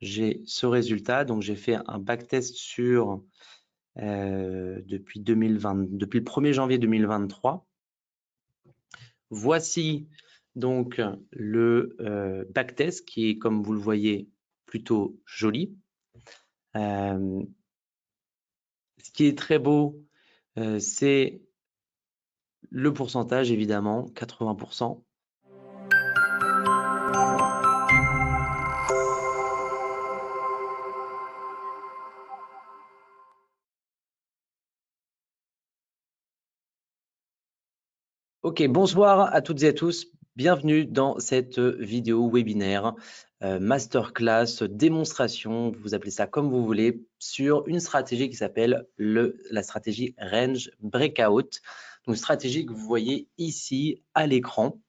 j'ai ce résultat. Donc, j'ai fait un backtest sur depuis le 1er janvier 2023. Voici donc le backtest qui est, comme vous le voyez, plutôt joli. Ce qui est très beau, c'est le pourcentage, évidemment, 80%. Ok, bonsoir à toutes et à tous. Bienvenue dans cette vidéo webinaire, masterclass, démonstration, vous appelez ça comme vous voulez, sur une stratégie qui s'appelle la stratégie Range Breakout. Donc, stratégie que vous voyez ici à l'écran.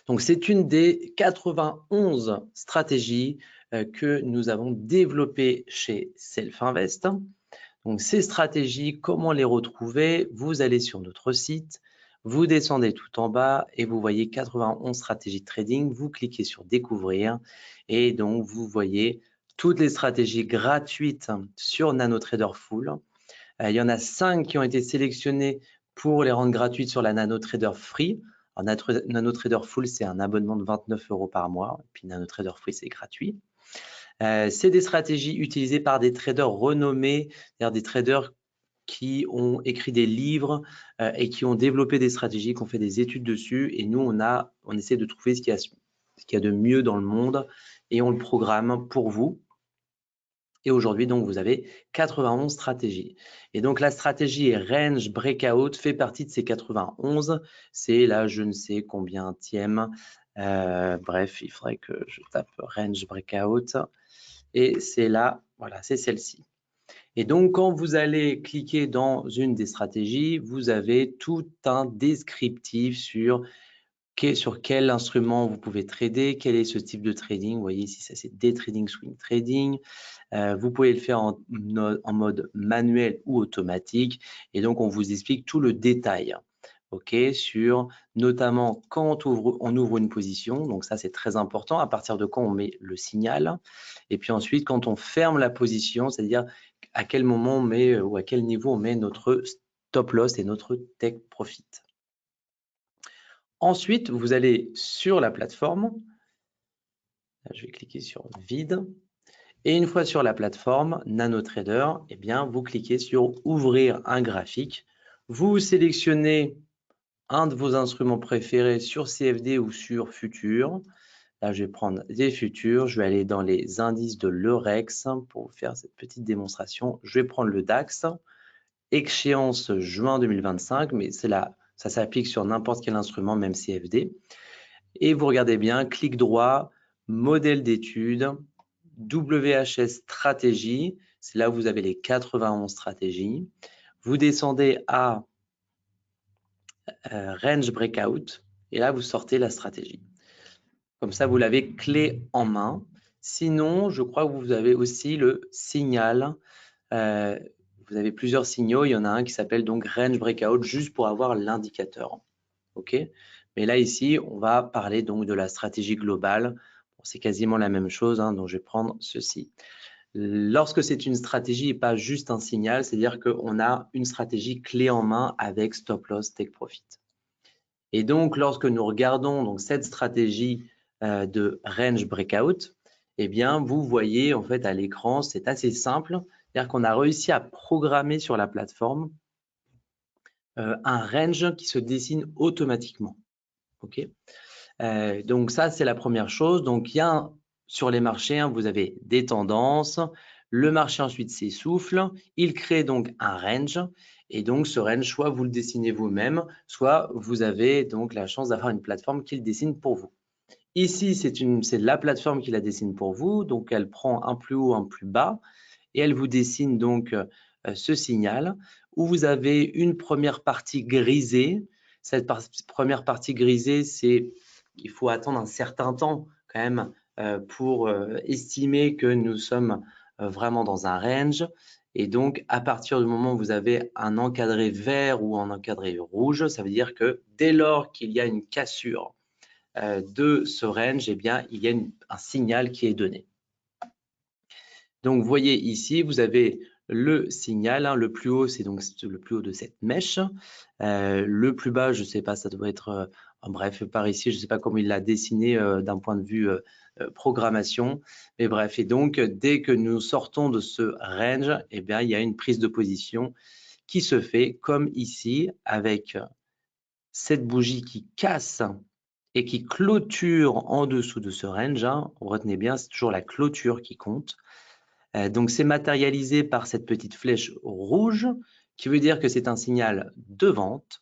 Donc, c'est une des 91 stratégies que nous avons développées chez Self-Invest. Donc, ces stratégies, comment les retrouver? Vous allez sur notre site, vous descendez tout en bas et vous voyez 91 stratégies de trading. Vous cliquez sur découvrir et donc vous voyez toutes les stratégies gratuites sur NanoTrader Full. Il y en a 5 qui ont été sélectionnées pour les rendre gratuites sur la NanoTrader Free. Alors, NanoTrader Full, c'est un abonnement de 29 € par mois. Et puis NanoTrader Free, c'est gratuit. C'est des stratégies utilisées par des traders renommés, c'est-à-dire des traders qui ont écrit des livres et qui ont développé des stratégies, qui ont fait des études dessus. Et nous, on essaie de trouver ce qu'il y a de mieux dans le monde et on le programme pour vous. Et aujourd'hui, donc, vous avez 91 stratégies. Et donc, la stratégie Range Breakout fait partie de ces 91. C'est là, je ne sais combienième. Bref, il faudrait que je tape Range Breakout. Et c'est là, voilà, c'est celle-ci. Et donc, quand vous allez cliquer dans une des stratégies, vous avez tout un descriptif sur quel instrument vous pouvez trader, quel est ce type de trading. Vous voyez ici, ça c'est day trading, swing trading. Vous pouvez le faire en mode manuel ou automatique. Et donc, on vous explique tout le détail. Sur notamment quand on ouvre une position, donc ça c'est très important, à partir de quand on met le signal, et puis ensuite quand on ferme la position, c'est-à-dire à quel moment on met ou à quel niveau on met notre stop loss et notre take profit. Ensuite, vous allez sur la plateforme, je vais cliquer sur vide, et une fois sur la plateforme NanoTrader, eh bien vous cliquez sur ouvrir un graphique, vous sélectionnez un de vos instruments préférés sur CFD ou sur Futur. Là, je vais prendre des futurs. Je vais aller dans les indices de l'Eurex pour vous faire cette petite démonstration. Je vais prendre le DAX, échéance juin 2025, mais c'est là, ça s'applique sur n'importe quel instrument, même CFD. Et vous regardez bien, clic droit, modèle d'étude, WHS stratégie. C'est là où vous avez les 91 stratégies. Vous descendez à Range Breakout, et là, vous sortez la stratégie. Comme ça, vous l'avez clé en main. Sinon, je crois que vous avez aussi le signal. Vous avez plusieurs signaux. Il y en a un qui s'appelle donc Range Breakout, juste pour avoir l'indicateur. Mais là, ici, on va parler donc de la stratégie globale. Bon, c'est quasiment la même chose, donc je vais prendre ceci. Lorsque c'est une stratégie et pas juste un signal, c'est-à-dire qu'on a une stratégie clé en main avec stop loss, take profit. Et donc, lorsque nous regardons donc, cette stratégie de range breakout, eh bien, vous voyez en fait à l'écran, c'est assez simple, c'est-à-dire qu'on a réussi à programmer sur la plateforme un range qui se dessine automatiquement. Donc ça, c'est la première chose. Donc, il y a sur les marchés, vous avez des tendances. Le marché ensuite s'essouffle. Il crée donc un range. Et donc, ce range, soit vous le dessinez vous-même, soit vous avez donc la chance d'avoir une plateforme qui le dessine pour vous. Ici, c'est la plateforme qui la dessine pour vous. Donc, elle prend un plus haut, un plus bas. Et elle vous dessine donc ce signal où vous avez une première partie grisée. Cette première partie grisée, c'est qu'il faut attendre un certain temps quand même pour estimer que nous sommes vraiment dans un range. Et donc, à partir du moment où vous avez un encadré vert ou un encadré rouge, ça veut dire que dès lors qu'il y a une cassure de ce range, eh bien, il y a un signal qui est donné. Donc, vous voyez ici, vous avez le signal, hein, le plus haut, c'est donc le plus haut de cette mèche. Le plus bas, je ne sais pas, ça doit être, bref, par ici, je ne sais pas comment il l'a dessiné d'un point de vue programmation. Mais bref, et donc, dès que nous sortons de ce range, eh bien, il y a une prise de position qui se fait comme ici, avec cette bougie qui casse et qui clôture en dessous de ce range. Hein. Retenez bien, c'est toujours la clôture qui compte. Donc, c'est matérialisé par cette petite flèche rouge, qui veut dire que c'est un signal de vente.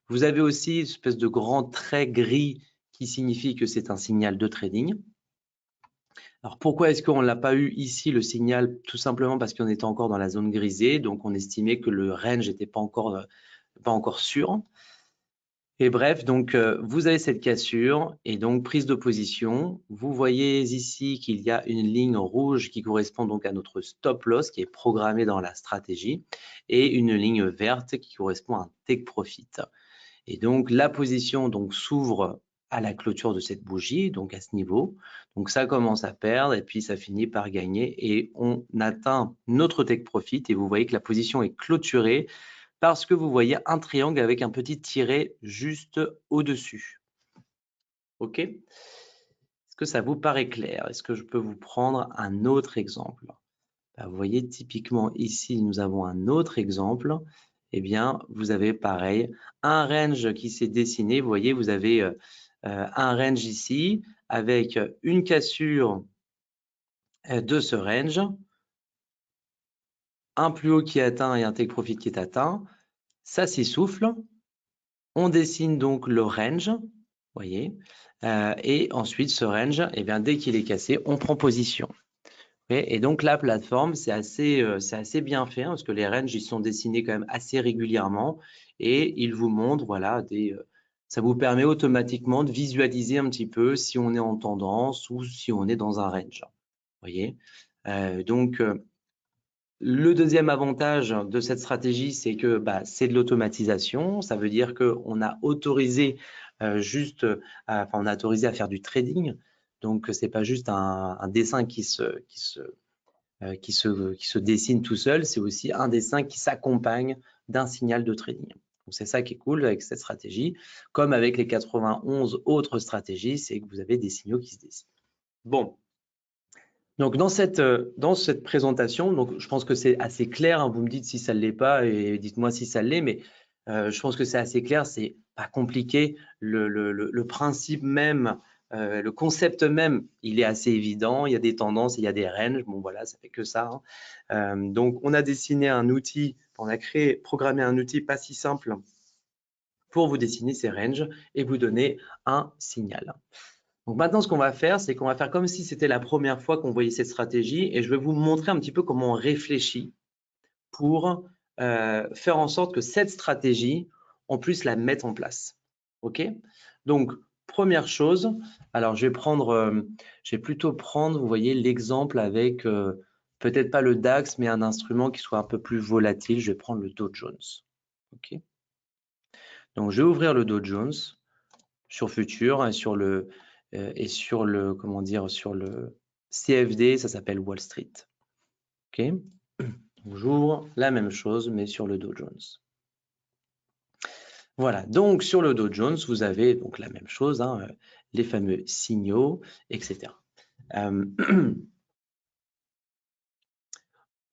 Vous avez aussi une espèce de grand trait gris qui signifie que c'est un signal de trading. Alors, pourquoi est-ce qu'on ne l'a pas eu ici, le signal? Tout simplement parce qu'on était encore dans la zone grisée, donc on estimait que le range n'était pas encore sûr. Et bref, donc vous avez cette cassure et donc prise de position. Vous voyez ici qu'il y a une ligne rouge qui correspond donc à notre stop loss qui est programmé dans la stratégie et une ligne verte qui correspond à un take profit. Et donc la position donc s'ouvre à la clôture de cette bougie, donc à ce niveau. Donc ça commence à perdre et puis ça finit par gagner et on atteint notre take profit et vous voyez que la position est clôturée parce que vous voyez un triangle avec un petit tiret juste au-dessus. OK? Est-ce que ça vous paraît clair? Est-ce que je peux vous prendre un autre exemple? Vous voyez, typiquement ici, nous avons un autre exemple. Eh bien, vous avez pareil, un range qui s'est dessiné. Vous voyez, vous avez un range ici avec une cassure de ce range, un plus haut qui est atteint et un take profit qui est atteint. Ça s'essouffle. On dessine donc le range, vous voyez, et ensuite ce range, eh bien, dès qu'il est cassé, on prend position. Et donc la plateforme, c'est assez bien fait hein, parce que les ranges ils sont dessinés quand même assez régulièrement et ils vous montrent, voilà, ça vous permet automatiquement de visualiser un petit peu si on est en tendance ou si on est dans un range. Vous voyez, donc le deuxième avantage de cette stratégie, c'est que c'est de l'automatisation. Ça veut dire qu'on a autorisé on a autorisé à faire du trading. Donc, c'est pas juste un dessin qui se dessine tout seul, c'est aussi un dessin qui s'accompagne d'un signal de trading. Donc, c'est ça qui est cool avec cette stratégie. Comme avec les 91 autres stratégies, c'est que vous avez des signaux qui se dessinent. Bon. Donc, dans cette présentation, donc, je pense que c'est assez clair. Hein, vous me dites si ça ne l'est pas et dites-moi si ça l'est, mais je pense que c'est assez clair. C'est pas compliqué. Le principe même, le concept même, il est assez évident. Il y a des tendances, il y a des ranges. Bon, voilà, ça fait que ça. Hein. Donc, on a dessiné un outil, on a programmé un outil pas si simple pour vous dessiner ces ranges et vous donner un signal. Donc maintenant, ce qu'on va faire, c'est qu'on va faire comme si c'était la première fois qu'on voyait cette stratégie et je vais vous montrer un petit peu comment on réfléchit pour faire en sorte que cette stratégie, on puisse la mettre en place. OK? Donc, première chose, alors je vais plutôt prendre, vous voyez, l'exemple avec peut-être pas le DAX, mais un instrument qui soit un peu plus volatile. Je vais prendre le Dow Jones. OK? Donc, je vais ouvrir le Dow Jones sur futur et sur le comment dire, sur le CFD, ça s'appelle Wall Street. OK? J'ouvre la même chose, mais sur le Dow Jones. Voilà, donc sur le Dow Jones, vous avez donc la même chose, hein, les fameux signaux, etc.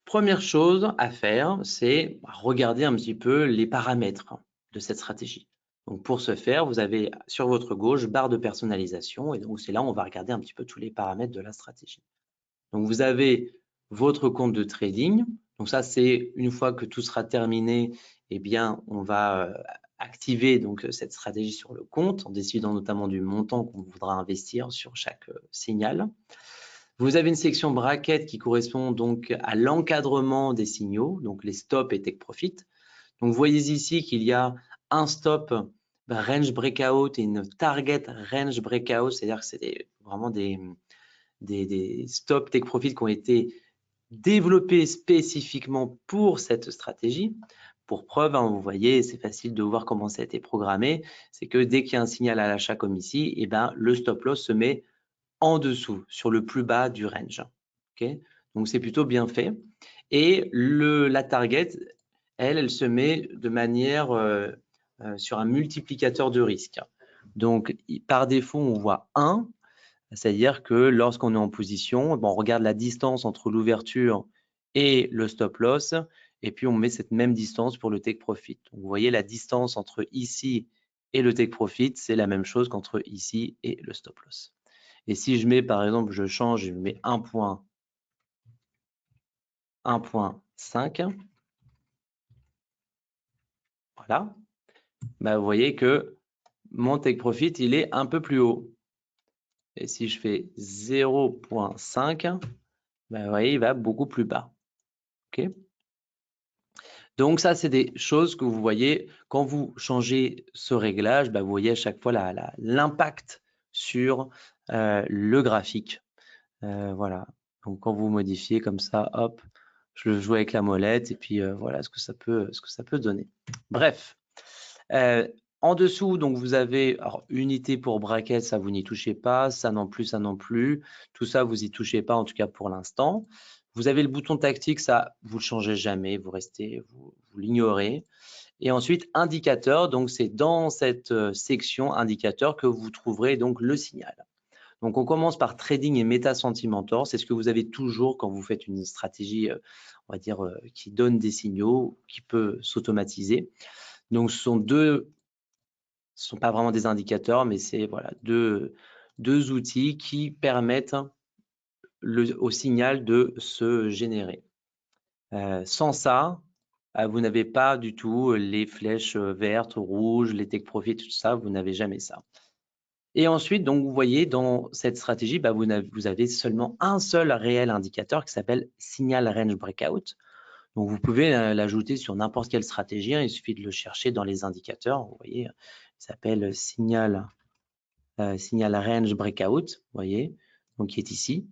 Première chose à faire, c'est regarder un petit peu les paramètres de cette stratégie. Donc pour ce faire, vous avez sur votre gauche barre de personnalisation et donc c'est là où on va regarder un petit peu tous les paramètres de la stratégie. Donc vous avez votre compte de trading. Donc ça c'est une fois que tout sera terminé, eh bien on va activer donc cette stratégie sur le compte en décidant notamment du montant qu'on voudra investir sur chaque signal. Vous avez une section bracket qui correspond donc à l'encadrement des signaux, donc les stops et take profit. Donc, vous voyez ici qu'il y a un stop range breakout et une target range breakout, c'est-à-dire que c'est vraiment des stop take profit qui ont été développés spécifiquement pour cette stratégie. Pour preuve, hein, vous voyez, c'est facile de voir comment ça a été programmé, c'est que dès qu'il y a un signal à l'achat comme ici, eh ben, le stop loss se met en dessous, sur le plus bas du range. Okay? Donc, c'est plutôt bien fait. Et la target, elle se met de manière sur un multiplicateur de risque. Donc, par défaut, on voit 1, c'est-à-dire que lorsqu'on est en position, on regarde la distance entre l'ouverture et le stop loss, et puis on met cette même distance pour le take profit. Donc, vous voyez, la distance entre ici et le take profit, c'est la même chose qu'entre ici et le stop loss. Et si je mets, par exemple, je change, je mets 1.5, voilà, bah, vous voyez que mon take profit, il est un peu plus haut. Et si je fais 0.5, bah, vous voyez, il va beaucoup plus bas. OK ? Donc ça, c'est des choses que vous voyez quand vous changez ce réglage, bah, vous voyez à chaque fois l'impact sur le graphique. Voilà. Donc quand vous modifiez comme ça, hop, je le joue avec la molette et puis voilà ce que ça peut donner. Bref. En dessous, donc vous avez unité pour bracket, ça vous n'y touchez pas, ça non plus, ça non plus. Tout ça, vous y touchez pas, en tout cas pour l'instant. Vous avez le bouton tactique, ça, vous le changez jamais, vous restez, vous l'ignorez. Et ensuite, indicateur, donc c'est dans cette section indicateur que vous trouverez donc le signal. Donc on commence par trading et Meta Sentimentor, c'est ce que vous avez toujours quand vous faites une stratégie, on va dire, qui donne des signaux, qui peut s'automatiser. Donc ce sont pas vraiment des indicateurs, mais c'est voilà, deux outils qui permettent au signal de se générer. Sans ça, vous n'avez pas du tout les flèches vertes, rouges, les take profit, tout ça, vous n'avez jamais ça. Et ensuite, donc vous voyez dans cette stratégie, bah, vous avez seulement un seul réel indicateur qui s'appelle Signal Range Breakout. Donc vous pouvez l'ajouter sur n'importe quelle stratégie, hein, il suffit de le chercher dans les indicateurs. Vous voyez, il s'appelle Signal Range Breakout, vous voyez, donc qui est ici,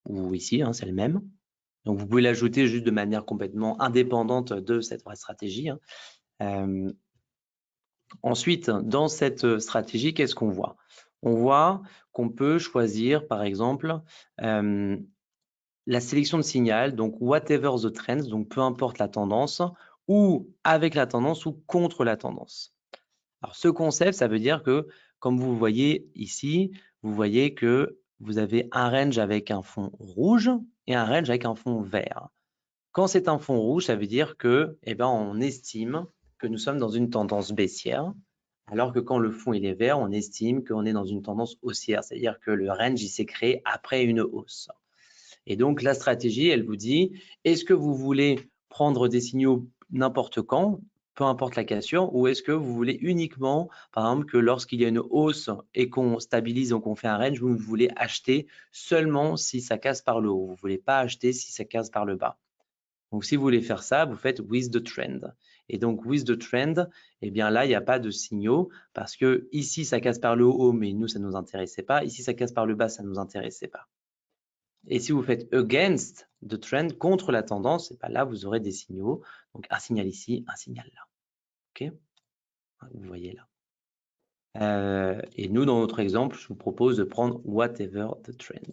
ou ici, hein, c'est le même. Donc vous pouvez l'ajouter juste de manière complètement indépendante de cette vraie stratégie. Hein. Ensuite, dans cette stratégie, qu'est-ce qu'on voit? On voit qu'on peut choisir, par exemple, la sélection de signal, donc whatever the trends, donc peu importe la tendance, ou avec la tendance ou contre la tendance. Alors ce concept, ça veut dire que, comme vous voyez ici, vous voyez que vous avez un range avec un fond rouge et un range avec un fond vert. Quand c'est un fond rouge, ça veut dire que, on estime que nous sommes dans une tendance baissière, alors que quand le fond il est vert, on estime qu'on est dans une tendance haussière, c'est-à-dire que le range il s'est créé après une hausse. Et donc la stratégie, elle vous dit, est-ce que vous voulez prendre des signaux n'importe quand, peu importe la cassure, ou est-ce que vous voulez uniquement, par exemple, que lorsqu'il y a une hausse et qu'on stabilise, donc on fait un range, vous voulez acheter seulement si ça casse par le haut, vous ne voulez pas acheter si ça casse par le bas. Donc, si vous voulez faire ça, vous faites with the trend. Et donc, with the trend, eh bien là, il n'y a pas de signaux parce que ici, ça casse par le haut, mais nous, ça ne nous intéressait pas. Ici, ça casse par le bas, ça ne nous intéressait pas. Et si vous faites against the trend, contre la tendance, là, vous aurez des signaux. Donc, un signal ici, un signal là. OK? Vous voyez là. Et nous, dans notre exemple, je vous propose de prendre whatever the trend.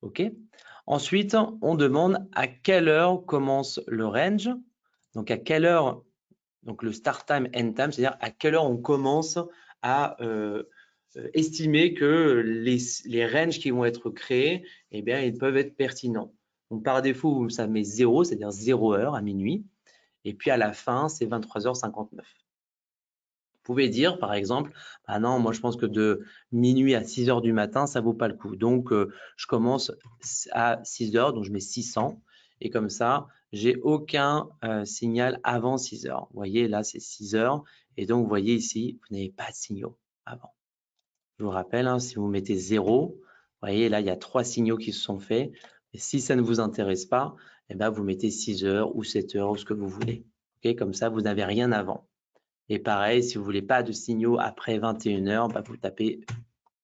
OK? Ensuite, on demande à quelle heure commence le range. Donc, à quelle heure, donc le start time, end time, c'est-à-dire à quelle heure on commence à estimer que les ranges qui vont être créés, eh bien, ils peuvent être pertinents. Donc, par défaut, ça met 0, c'est-à-dire 0 heure à minuit. Et puis, à la fin, c'est 23h59. Vous pouvez dire, par exemple, ah non, moi je pense que de minuit à 6 heures du matin, ça vaut pas le coup. Donc, je commence à 6 heures, donc je mets 600. Et comme ça, j'ai aucun signal avant 6 heures. Vous voyez, là, c'est 6 heures. Et donc, vous voyez ici, vous n'avez pas de signaux avant. Je vous rappelle, hein, si vous mettez 0, vous voyez, là, il y a 3 signaux qui se sont faits. Et si ça ne vous intéresse pas, eh ben, vous mettez 6 heures ou 7 heures ou ce que vous voulez. Okay, comme ça, vous n'avez rien avant. Et pareil, si vous ne voulez pas de signaux après 21 heures, bah, vous tapez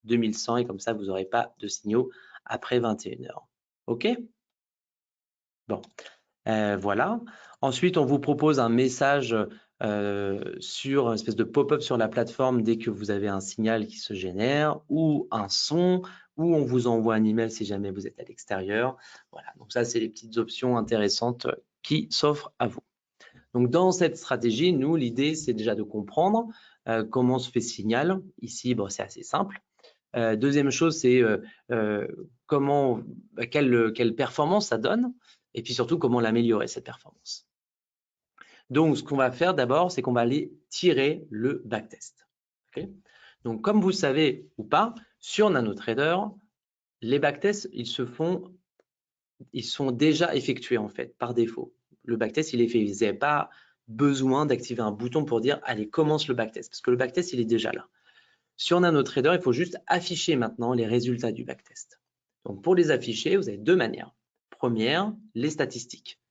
2100 et comme ça, vous n'aurez pas de signaux après 21 heures. OK? Bon, voilà. Ensuite, on vous propose un message sur une espèce de pop-up sur la plateforme dès que vous avez un signal qui se génère ou un son ou on vous envoie un email si jamais vous êtes à l'extérieur. Voilà, donc ça, c'est les petites options intéressantes qui s'offrent à vous. Donc, dans cette stratégie, nous, l'idée, c'est déjà de comprendre comment se fait ce signal. Ici, bon, c'est assez simple. Deuxième chose, c'est quelle performance ça donne, et puis surtout, comment l'améliorer, cette performance. Donc, ce qu'on va faire d'abord, c'est qu'on va aller tirer le backtest. Okay. Donc, comme vous le savez ou pas, sur NanoTrader, les backtests, ils sont déjà effectués en fait, par défaut. Le backtest, il est fait. Vous n'avez pas besoin d'activer un bouton pour dire « Allez, commence le backtest », parce que le backtest, il est déjà là. Sur NanoTrader, il faut juste afficher maintenant les résultats du backtest. Donc, pour les afficher, vous avez deux manières. Première, les statistiques.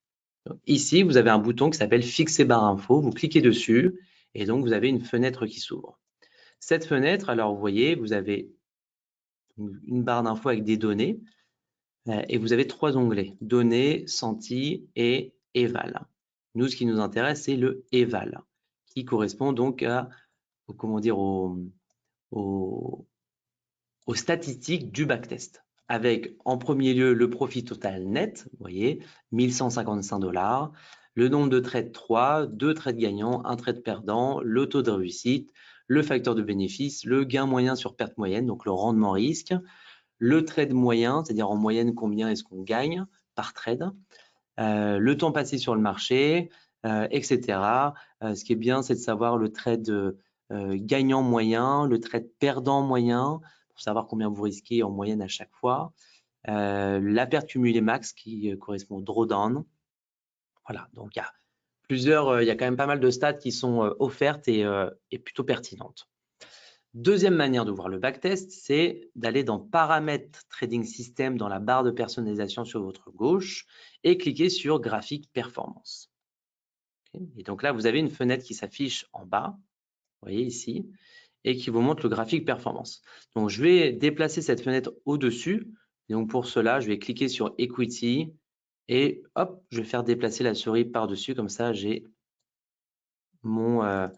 Donc, ici, vous avez un bouton qui s'appelle « Fixer barre info ». Vous cliquez dessus et donc, vous avez une fenêtre qui s'ouvre. Cette fenêtre, alors, vous voyez, vous avez une barre d'infos avec des données et vous avez trois onglets, données, senti et eval. Nous, ce qui nous intéresse, c'est le eval, qui correspond donc aux statistiques du backtest, avec en premier lieu le profit total net, vous voyez, 1155 $, le nombre de trades 3, 2 trades gagnants, 1 trade perdant, le taux de réussite, le facteur de bénéfice, le gain moyen sur perte moyenne, donc le rendement risque, le trade moyen, c'est-à-dire en moyenne combien est-ce qu'on gagne par trade, le temps passé sur le marché, etc. Ce qui est bien, c'est de savoir le trade gagnant moyen, le trade perdant moyen, pour savoir combien vous risquez en moyenne à chaque fois, la perte cumulée max qui correspond au drawdown. Voilà, donc il y a il y a quand même pas mal de stats qui sont offertes et plutôt pertinentes. Deuxième manière de voir le backtest, c'est d'aller dans Paramètres Trading System dans la barre de personnalisation sur votre gauche et cliquer sur Graphique Performance. Okay. Et donc là, vous avez une fenêtre qui s'affiche en bas, vous voyez ici, et qui vous montre le graphique performance. Donc, je vais déplacer cette fenêtre au-dessus. Et donc, pour cela, je vais cliquer sur Equity et hop, je vais faire déplacer la souris par-dessus. Comme ça, j'ai ma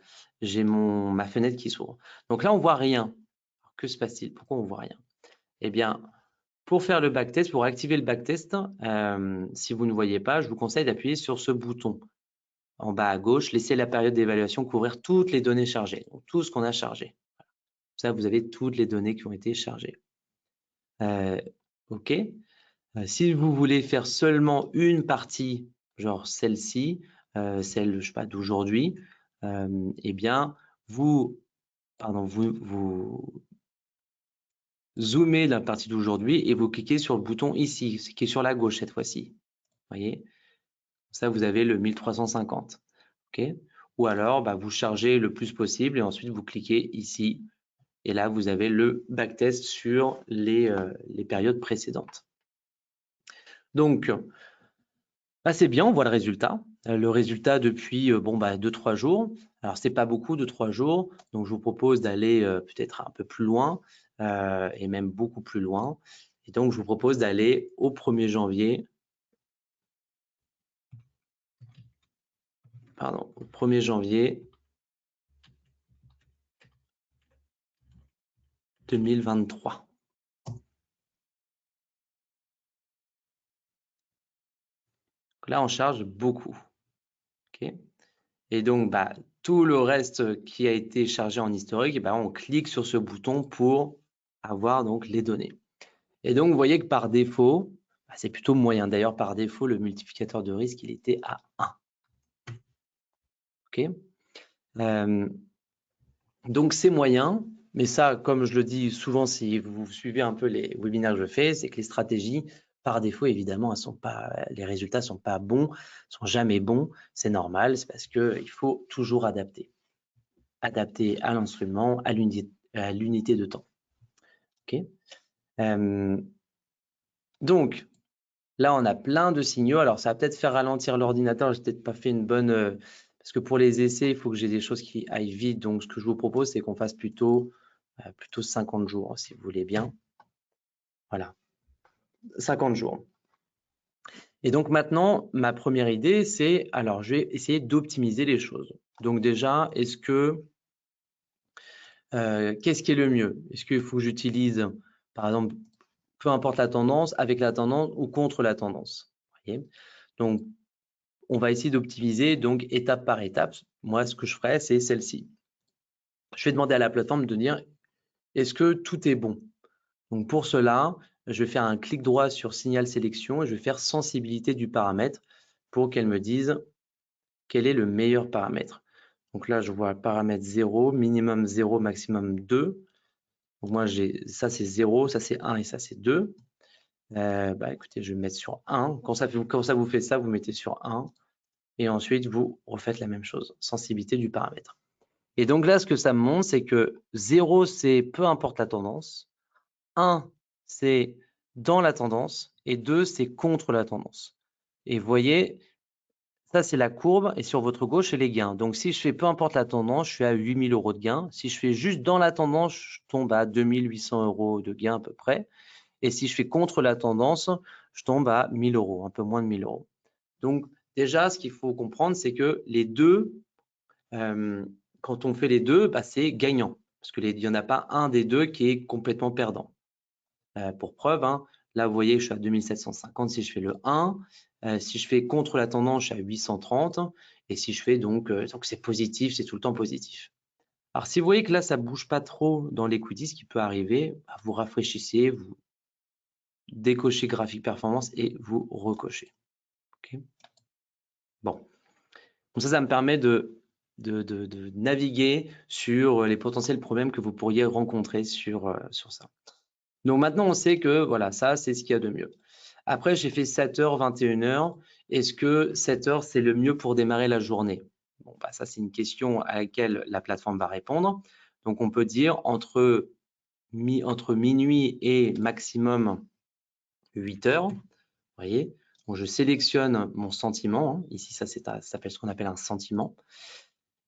fenêtre qui s'ouvre. Donc là, on ne voit rien. Que se passe-t-il? Pourquoi on ne voit rien? Eh bien, pour faire le backtest, pour activer le backtest, si vous ne voyez pas, je vous conseille d'appuyer sur ce bouton en bas à gauche, laissez la période d'évaluation couvrir toutes les données chargées, donc tout ce qu'on a chargé. Ça, vous avez toutes les données qui ont été chargées. OK. Si vous voulez faire seulement une partie, genre celle-ci, celle, je sais pas, d'aujourd'hui, eh bien, vous zoomez la partie d'aujourd'hui et vous cliquez sur le bouton ici, qui est sur la gauche cette fois-ci. Voyez, ça, vous avez le 1350. OK. Ou alors, vous chargez le plus possible et ensuite vous cliquez ici. Et là, vous avez le backtest sur les périodes précédentes. Donc, c'est bien, on voit le résultat. Le résultat depuis 2-3 jours. Alors, ce n'est pas beaucoup, 2-3 jours. Donc, je vous propose d'aller peut-être un peu plus loin et même beaucoup plus loin. Et donc, je vous propose d'aller au 1er janvier. Pardon, au 1er janvier 2023. Donc là, on charge beaucoup. Okay. Et donc, tout le reste qui a été chargé en historique, on clique sur ce bouton pour avoir donc les données. Et donc, vous voyez que par défaut, c'est plutôt moyen. D'ailleurs, par défaut, le multiplicateur de risque, il était à 1. OK. Donc, c'est moyen. Mais ça, comme je le dis souvent, si vous suivez un peu les webinaires que je fais, c'est que les stratégies, par défaut, évidemment, les résultats ne sont pas bons, ne sont jamais bons. C'est normal, c'est parce qu'il faut toujours adapter. Adapter à l'instrument, à l'unité de temps. Okay. Donc, là, on a plein de signaux. Alors, ça va peut-être faire ralentir l'ordinateur. Je n'ai peut-être pas fait une bonne... parce que pour les essais, il faut que j'ai des choses qui aillent vite. Donc, ce que je vous propose, c'est qu'on fasse plutôt 50 jours, si vous voulez bien. Voilà, 50 jours. Et donc, maintenant, ma première idée, c'est... Alors, je vais essayer d'optimiser les choses. Donc, déjà, est-ce que... qu'est-ce qui est le mieux? Est-ce qu'il faut que j'utilise, par exemple, peu importe la tendance, avec la tendance ou contre la tendance. Voyez, donc, on va essayer d'optimiser donc étape par étape. Moi, ce que je ferai, c'est celle-ci. Je vais demander à la plateforme de dire est-ce que tout est bon. Donc pour cela, je vais faire un clic droit sur signal sélection et je vais faire sensibilité du paramètre pour qu'elle me dise quel est le meilleur paramètre. Donc là, je vois paramètre 0, minimum 0, maximum 2. Donc moi, ça c'est 0, ça c'est 1 et ça c'est 2. Écoutez, je vais mettre sur 1. Quand ça vous fait ça, vous mettez sur 1. Et ensuite, vous refaites la même chose, sensibilité du paramètre. Et donc là, ce que ça me montre, c'est que 0, c'est peu importe la tendance. 1, c'est dans la tendance. Et 2, c'est contre la tendance. Et vous voyez, ça, c'est la courbe. Et sur votre gauche, c'est les gains. Donc, si je fais peu importe la tendance, je suis à 8 000 € de gain. Si je fais juste dans la tendance, je tombe à 2 800 € de gain à peu près. Et si je fais contre la tendance, je tombe à 1 000 €, un peu moins de 1 000 €. Donc, déjà, ce qu'il faut comprendre, c'est que les deux, quand on fait les deux, c'est gagnant. Parce qu'il n'y en a pas un des deux qui est complètement perdant. Pour preuve, hein, là, vous voyez, je suis à 2750 si je fais le 1. Si je fais contre la tendance, je suis à 830. Et si je fais donc c'est positif, c'est tout le temps positif. Alors, si vous voyez que là, ça ne bouge pas trop dans l'equity, ce qui peut arriver, vous rafraîchissez, vous décochez graphique performance et vous recochez. Okay. Bon, donc ça me permet de naviguer sur les potentiels problèmes que vous pourriez rencontrer sur ça. Donc maintenant, on sait que voilà, ça, c'est ce qu'il y a de mieux. Après, j'ai fait 7h, 21h. Est-ce que 7h, c'est le mieux pour démarrer la journée? Bon, ça, c'est une question à laquelle la plateforme va répondre. Donc, on peut dire entre minuit et maximum 8h. Vous voyez, donc je sélectionne mon sentiment. Hein. Ici, ça s'appelle ce qu'on appelle un sentiment.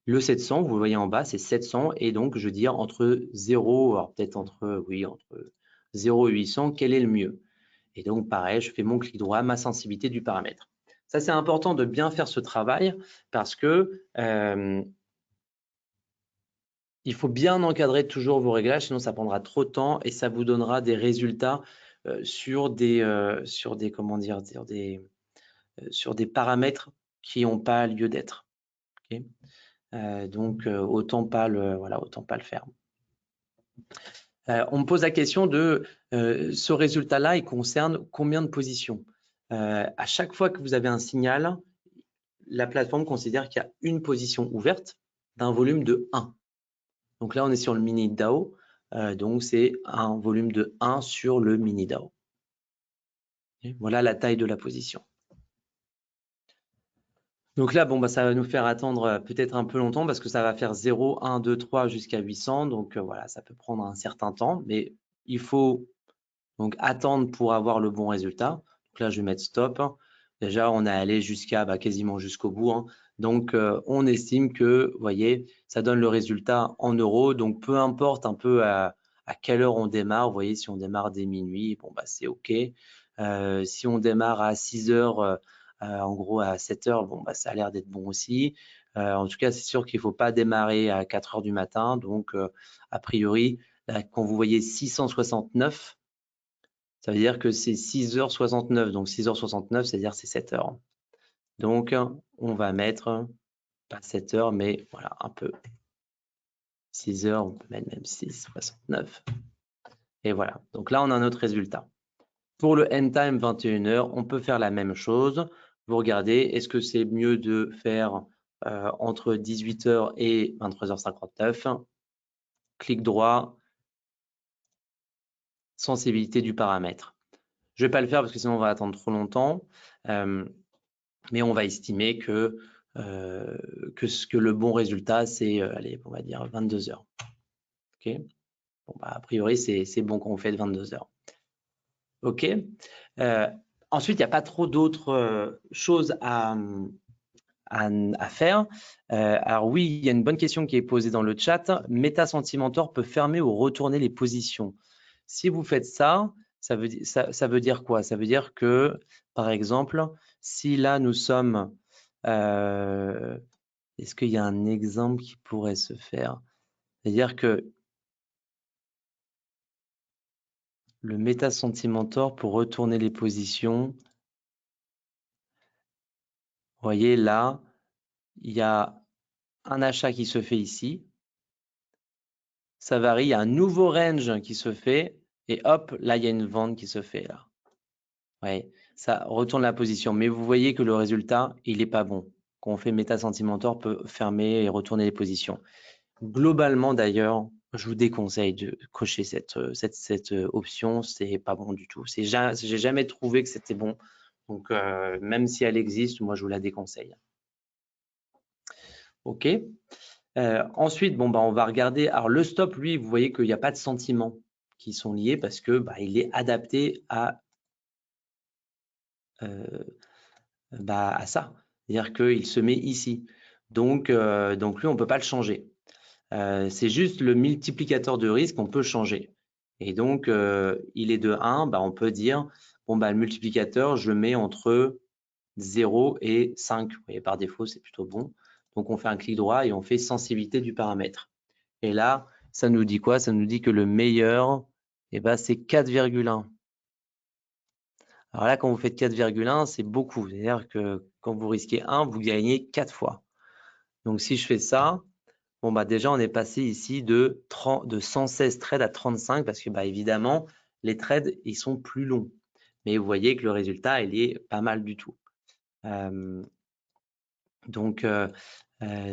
Le 700, vous le voyez en bas, c'est 700. Et donc, je veux dire entre 0, alors peut-être entre 0 et 800, quel est le mieux? Et donc, pareil, je fais mon clic droit, ma sensibilité du paramètre. Ça, c'est important de bien faire ce travail parce que il faut bien encadrer toujours vos réglages, sinon ça prendra trop de temps et ça vous donnera des résultats sur des paramètres qui n'ont pas lieu d'être. Okay, donc, autant pas le faire. On me pose la question de ce résultat-là, il concerne combien de positions? À chaque fois que vous avez un signal, la plateforme considère qu'il y a une position ouverte d'un volume de 1. Donc là, on est sur le mini DAO, donc c'est un volume de 1 sur le mini DAO. Et voilà la taille de la position. Donc là, ça va nous faire attendre peut-être un peu longtemps parce que ça va faire 0, 1, 2, 3 jusqu'à 800. Donc voilà, ça peut prendre un certain temps, mais il faut donc attendre pour avoir le bon résultat. Donc là, je vais mettre stop. Déjà, on est allé jusqu'à quasiment jusqu'au bout. Hein. Donc, on estime que, vous voyez, ça donne le résultat en euros. Donc, peu importe un peu à quelle heure on démarre. Vous voyez, si on démarre dès minuit, c'est OK. Si on démarre à 6 heures, en gros à 7 heures, ça a l'air d'être bon aussi. En tout cas, c'est sûr qu'il ne faut pas démarrer à 4 heures du matin. Donc, a priori, là, quand vous voyez 669, ça veut dire que c'est 6h69. Donc 6h69, c'est-à-dire c'est 7 heures. Donc on va mettre, pas 7 heures, mais voilà, un peu. 6 heures, on peut mettre même 6h69. Et voilà. Donc là, on a notre résultat. Pour le end time 21h, on peut faire la même chose. Vous regardez, est-ce que c'est mieux de faire entre 18h et 23h59? Clic droit, sensibilité du paramètre. Je ne vais pas le faire parce que sinon on va attendre trop longtemps, mais on va estimer que le bon résultat, c'est, allez, on va dire 22 heures. OK. A priori, c'est bon quand on fait 22 heures. OK. Ensuite, il n'y a pas trop d'autres choses à faire. Alors oui, il y a une bonne question qui est posée dans le chat. MetaSentimentor peut fermer ou retourner les positions. Si vous faites ça, ça veut dire quoi? Ça veut dire que, par exemple, si là nous sommes, est-ce qu'il y a un exemple qui pourrait se faire? C'est-à-dire que le MetaSentimentor pour retourner les positions. Vous voyez là, il y a un achat qui se fait ici. Ça varie, il y a un nouveau range qui se fait et hop, là, il y a une vente qui se fait là. Ouais, ça retourne la position. Mais vous voyez que le résultat, il n'est pas bon. Quand on fait MetaSentimentor, peut fermer et retourner les positions. Globalement, d'ailleurs, je vous déconseille de cocher cette option. C'est pas bon du tout. J'ai jamais trouvé que c'était bon. Donc, même si elle existe, moi, je vous la déconseille. OK. Ensuite, bon, bah, on va regarder. Alors, le stop, lui, vous voyez qu'il n'y a pas de sentiments qui sont liés parce que bah, il est adapté à ça. C'est-à-dire qu'il se met ici. Donc lui, on ne peut pas le changer. C'est juste le multiplicateur de risque qu'on peut changer. Et donc, il est de 1, bah, on peut dire, bon, bah, le multiplicateur, je le mets entre 0 et 5. Vous voyez, par défaut, c'est plutôt bon. Donc, on fait un clic droit et on fait sensibilité du paramètre. Et là, ça nous dit quoi? Ça nous dit que le meilleur, eh ben, c'est 4,1. Alors là, quand vous faites 4,1, c'est beaucoup. C'est-à-dire que quand vous risquez 1, vous gagnez 4 fois. Donc, si je fais ça, bon, bah, déjà, on est passé ici de 116 trades à 35 parce que, bah, évidemment, les trades, ils sont plus longs. Mais vous voyez que le résultat, il est pas mal du tout. Donc,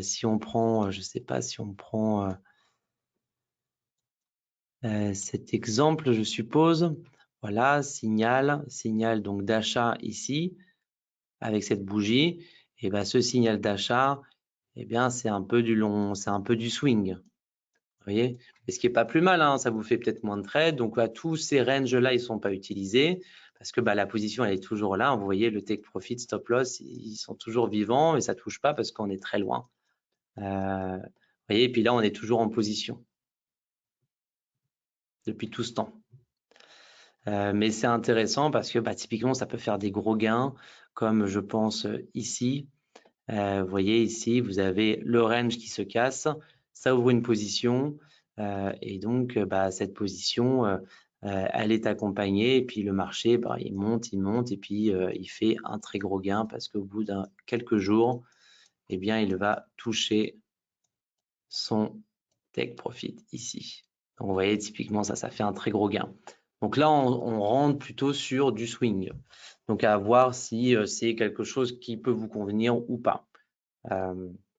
si on prend, je ne sais pas, si on prend cet exemple, je suppose, voilà, signal donc d'achat ici, avec cette bougie, et ben ce signal d'achat, eh bien, c'est un peu du long, c'est un peu du swing. Vous voyez, et ce qui est pas plus mal, hein, ça vous fait peut-être moins de trades. Donc là, tous ces ranges-là, ils sont pas utilisés parce que bah, la position, elle est toujours là. Vous voyez, le take profit, stop loss, ils sont toujours vivants et ça touche pas parce qu'on est très loin. Vous voyez, et puis là, on est toujours en position depuis tout ce temps. Mais c'est intéressant parce que bah, typiquement, ça peut faire des gros gains, comme je pense ici. Vous voyez ici, vous avez le range qui se casse, ça ouvre une position et donc bah, cette position, elle est accompagnée et puis le marché, bah, il monte et puis il fait un très gros gain parce qu'au bout de quelques jours, eh bien, il va toucher son take profit ici. Donc, vous voyez, typiquement, ça fait un très gros gain. Donc là, on rentre plutôt sur du swing. Donc, à voir si c'est quelque chose qui peut vous convenir ou pas.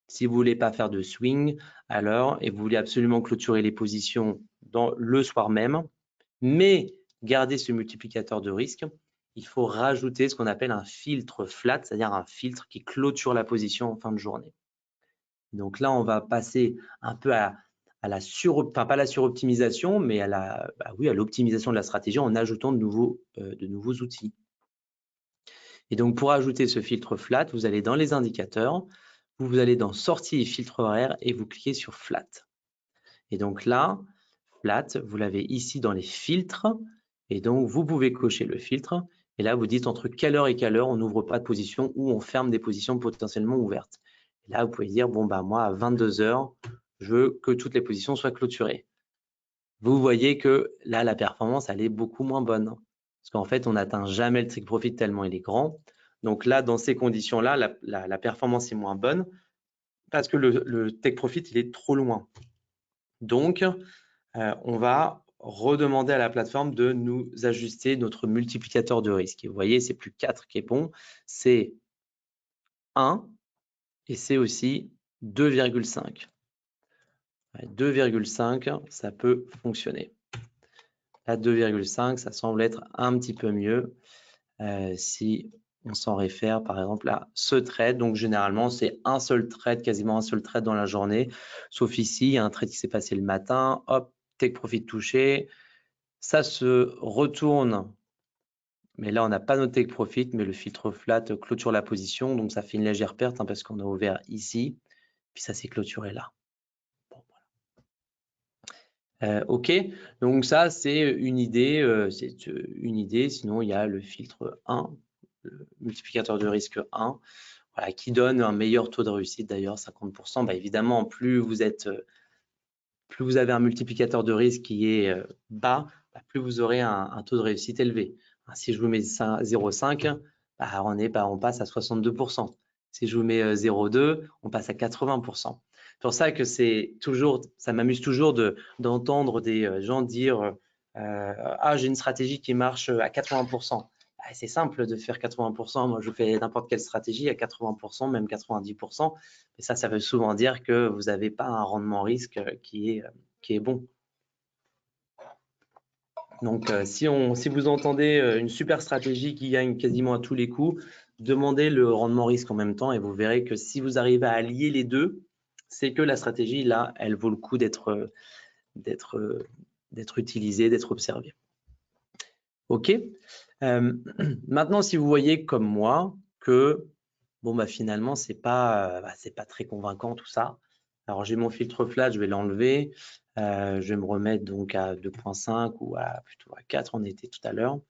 Si vous voulez pas faire de swing, alors, et vous voulez absolument clôturer les positions dans le soir même, mais garder ce multiplicateur de risque, il faut rajouter ce qu'on appelle un filtre flat, c'est-à-dire un filtre qui clôture la position en fin de journée. Donc là, on va passer un peu à la pas la suroptimisation, mais à l'optimisation de la stratégie en ajoutant de nouveaux outils. Et donc, pour ajouter ce filtre flat, vous allez dans les indicateurs, vous allez dans sortie et filtre horaire et vous cliquez sur flat. Et donc là, flat, vous l'avez ici dans les filtres. Et donc, vous pouvez cocher le filtre. Et là, vous dites entre quelle heure et quelle heure on n'ouvre pas de position ou on ferme des positions potentiellement ouvertes. Et là, vous pouvez dire, bon, bah, moi, à 22 heures, je veux que toutes les positions soient clôturées. Vous voyez que là, la performance, elle est beaucoup moins bonne. Parce qu'en fait, on n'atteint jamais le take profit tellement il est grand. Donc là, dans ces conditions-là, la performance est moins bonne parce que le take profit, il est trop loin. Donc, on va redemander à la plateforme de nous ajuster notre multiplicateur de risque. Et vous voyez, c'est plus 4 qui est bon, c'est 1 et c'est aussi 2,5. 2,5, ça peut fonctionner. Là, 2,5, ça semble être un petit peu mieux si on s'en réfère par exemple à ce trade. Donc généralement, c'est un seul trade, quasiment un seul trade dans la journée. Sauf ici, il y a un trade qui s'est passé le matin. Hop, take profit touché. Ça se retourne. Mais là, on n'a pas notre take profit, mais le filtre flat clôture la position. Donc ça fait une légère perte parce qu'on a ouvert ici. Puis ça s'est clôturé là. Bon, voilà. OK, donc ça, c'est une idée. Sinon, il y a le filtre 1. Le multiplicateur de risque 1, voilà, qui donne un meilleur taux de réussite d'ailleurs, 50%. Bah, évidemment, plus vous avez un multiplicateur de risque qui est bas, plus vous aurez un taux de réussite élevé. Si je vous mets 0,5, on passe à 62%. Si je vous mets 0,2, on passe à 80%. C'est pour ça que ça m'amuse toujours d'entendre des gens dire ah, j'ai une stratégie qui marche à 80%. C'est simple de faire 80%. Moi, je fais n'importe quelle stratégie à 80%, même 90%. Et ça veut souvent dire que vous n'avez pas un rendement risque qui est bon. Donc, si vous entendez une super stratégie qui gagne quasiment à tous les coups, demandez le rendement risque en même temps et vous verrez que si vous arrivez à allier les deux, c'est que la stratégie, là, elle vaut le coup d'être utilisée, d'être observée. OK. Maintenant, si vous voyez comme moi que finalement, c'est pas très convaincant tout ça. Alors, j'ai mon filtre flat, je vais l'enlever. Je vais me remettre donc à 2.5 ou plutôt à 4, on était tout à l'heure.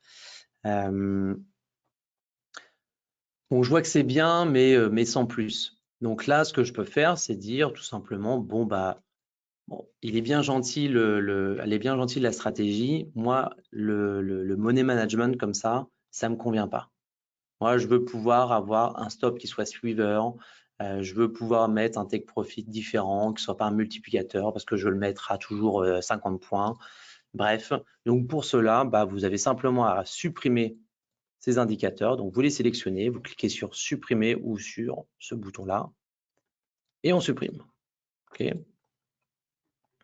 Bon, je vois que c'est bien, mais sans plus. Donc là, ce que je peux faire, c'est dire tout simplement, il est bien gentil, elle est bien gentille la stratégie. Moi, le money management comme ça me convient pas. Moi, je veux pouvoir avoir un stop qui soit suiveur. Je veux pouvoir mettre un take profit différent, qui ne soit pas un multiplicateur, parce que je le mettrai toujours 50 points. Bref, donc pour cela, vous avez simplement à supprimer ces indicateurs. Donc, vous les sélectionnez, vous cliquez sur supprimer ou sur ce bouton-là et on supprime. OK.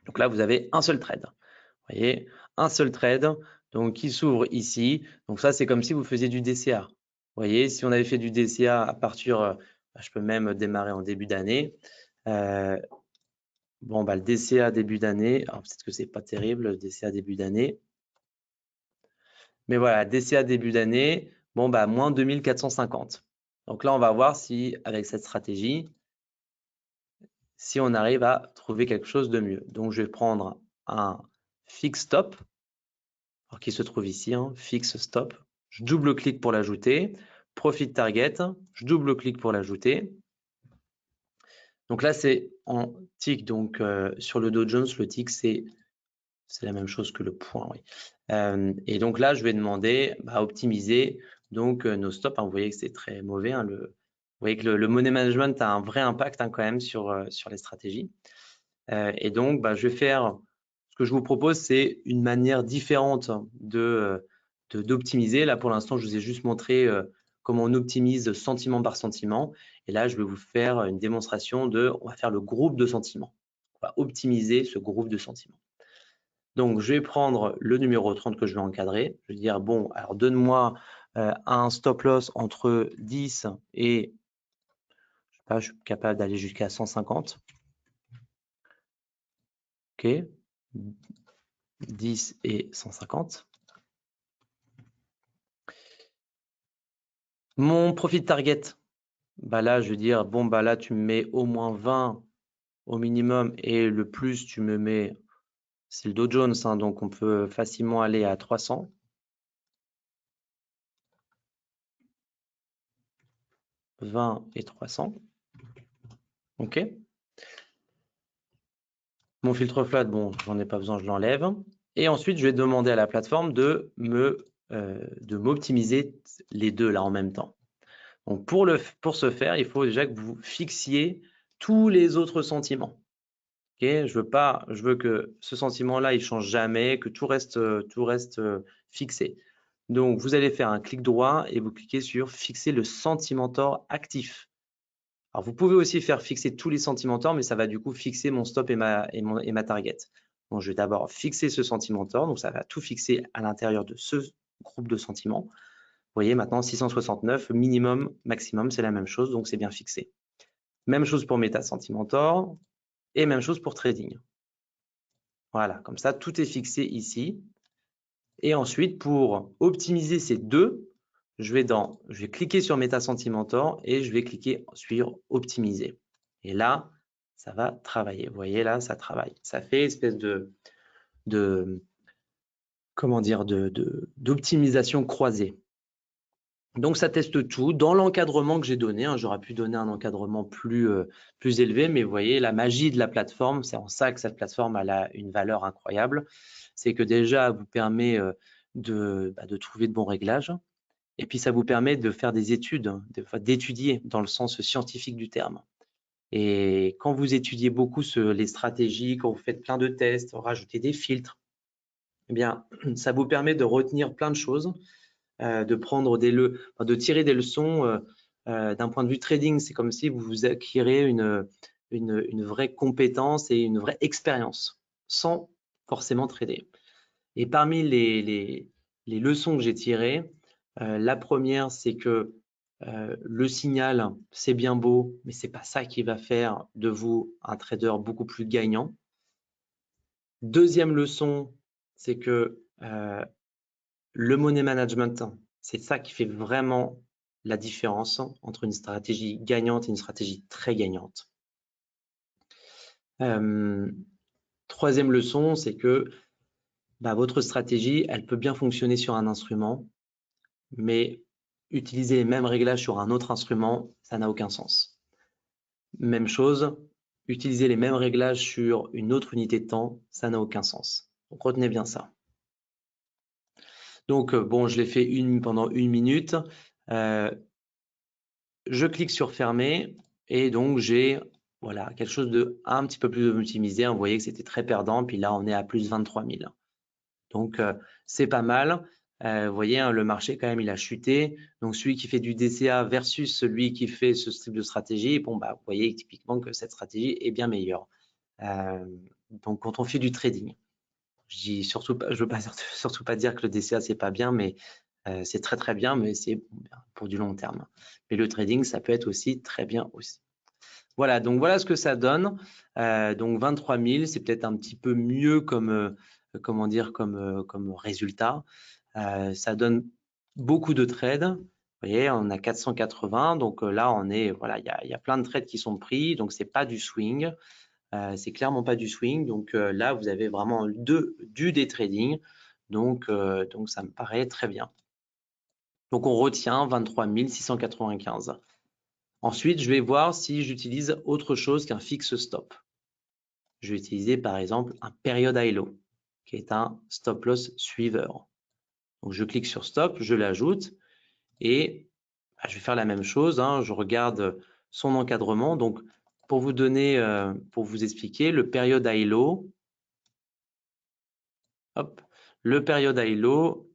Donc là, vous avez un seul trade. Vous voyez, un seul trade donc, qui s'ouvre ici. Donc ça, c'est comme si vous faisiez du DCA. Vous voyez, si on avait fait du DCA à partir, je peux même démarrer en début d'année. Le DCA début d'année, peut-être que c'est pas terrible, le DCA début d'année. Mais voilà, DCA début d'année, moins 2450. Donc là, on va voir si, avec cette stratégie, si on arrive à trouver quelque chose de mieux. Donc, je vais prendre un fixe stop, alors qui se trouve ici, fixe stop. Je double-clique pour l'ajouter. Profit target, je double-clique pour l'ajouter. Donc là, c'est en tick. Donc, sur le Dow Jones, le tick, c'est la même chose que le point. Oui. Et donc là, je vais demander à optimiser donc, nos stops. Vous voyez que c'est très mauvais. Vous voyez que le money management a un vrai impact quand même sur les stratégies. Et donc, je vais faire, ce que je vous propose, c'est une manière différente d'optimiser. Là, pour l'instant, je vous ai juste montré comment on optimise sentiment par sentiment. Et là, je vais vous faire une démonstration on va faire le groupe de sentiments. On va optimiser ce groupe de sentiments. Donc, je vais prendre le numéro 30 que je vais encadrer. Je vais dire, alors donne-moi un stop loss entre 10 et, je sais pas, je suis capable d'aller jusqu'à 150. OK. 10 et 150. Mon profit target, là, je veux dire, là, tu me mets au moins 20 au minimum et le plus, tu me mets, c'est le Dow Jones, donc on peut facilement aller à 300. « 20 et 300. OK. Mon filtre flat, j'en ai pas besoin, je l'enlève. Et ensuite, je vais demander à la plateforme de m'optimiser les deux là en même temps. Donc, pour ce faire, il faut déjà que vous fixiez tous les autres sentiments. Okay, je veux que ce sentiment-là, il change jamais, que tout reste fixé. Donc, vous allez faire un clic droit et vous cliquez sur fixer le sentimentor actif. Alors, vous pouvez aussi faire fixer tous les sentimentors, mais ça va du coup fixer mon stop et ma target. Donc, je vais d'abord fixer ce sentimentor. Donc, ça va tout fixer à l'intérieur de ce groupe de sentiments. Vous voyez, maintenant, 669, minimum, maximum, c'est la même chose. Donc, c'est bien fixé. Même chose pour Meta Sentimentor et même chose pour Trading. Voilà, comme ça, tout est fixé ici. Et ensuite, pour optimiser ces deux, je vais cliquer sur Meta Sentimentor et je vais cliquer sur Optimiser. Et là, ça va travailler. Vous voyez, là, ça travaille. Ça fait espèce d'optimisation croisée. Donc, ça teste tout. Dans l'encadrement que j'ai donné, j'aurais pu donner un encadrement plus élevé, mais vous voyez, la magie de la plateforme, c'est en ça que cette plateforme elle a une valeur incroyable. c'est que déjà, vous permet de trouver de bons réglages. Et puis, ça vous permet de faire des études, d'étudier dans le sens scientifique du terme. Et quand vous étudiez beaucoup les stratégies, quand vous faites plein de tests, rajoutez des filtres, eh bien, ça vous permet de retenir plein de choses, de tirer des leçons d'un point de vue trading. C'est comme si vous acquirez une vraie compétence et une vraie expérience sans forcément trader. Et parmi les leçons que j'ai tirées, la première, c'est que le signal, c'est bien beau, mais c'est pas ça qui va faire de vous un trader beaucoup plus gagnant. Deuxième leçon, c'est que le money management, c'est ça qui fait vraiment la différence entre une stratégie gagnante et une stratégie très gagnante. Troisième leçon, c'est que votre stratégie, elle peut bien fonctionner sur un instrument, mais utiliser les mêmes réglages sur un autre instrument, ça n'a aucun sens. Même chose, utiliser les mêmes réglages sur une autre unité de temps, ça n'a aucun sens. Donc retenez bien ça. Donc bon, je l'ai fait pendant 1 minute. Je clique sur fermer et donc j'ai voilà, quelque chose de un petit peu plus optimisé. Vous voyez que c'était très perdant, puis là on est à plus 23 000. Donc c'est pas mal. Vous voyez, hein, le marché quand même il a chuté. Donc celui qui fait du DCA versus celui qui fait ce type de stratégie, bon vous voyez typiquement que cette stratégie est bien meilleure. Donc quand on fait du trading, je veux pas surtout pas dire que le DCA c'est pas bien, mais c'est très très bien, mais c'est pour du long terme. Mais le trading, ça peut être aussi très bien aussi. Voilà, donc voilà ce que ça donne. Donc 23 000, c'est peut-être un petit peu mieux comme comment dire comme résultat. Ça donne beaucoup de trades. Vous voyez, on a 480, donc là on est voilà, il y a plein de trades qui sont pris, donc c'est pas du swing. C'est clairement pas du swing, donc là vous avez vraiment du day trading, donc ça me paraît très bien. Donc on retient 23 695. Ensuite, je vais voir si j'utilise autre chose qu'un fixe stop. Je vais utiliser par exemple un period high low, qui est un stop loss suiveur. Donc je clique sur stop, je l'ajoute et je vais faire la même chose. Hein, je regarde son encadrement. Donc pour vous donner, pour vous expliquer, le period high low, hop, le period high low,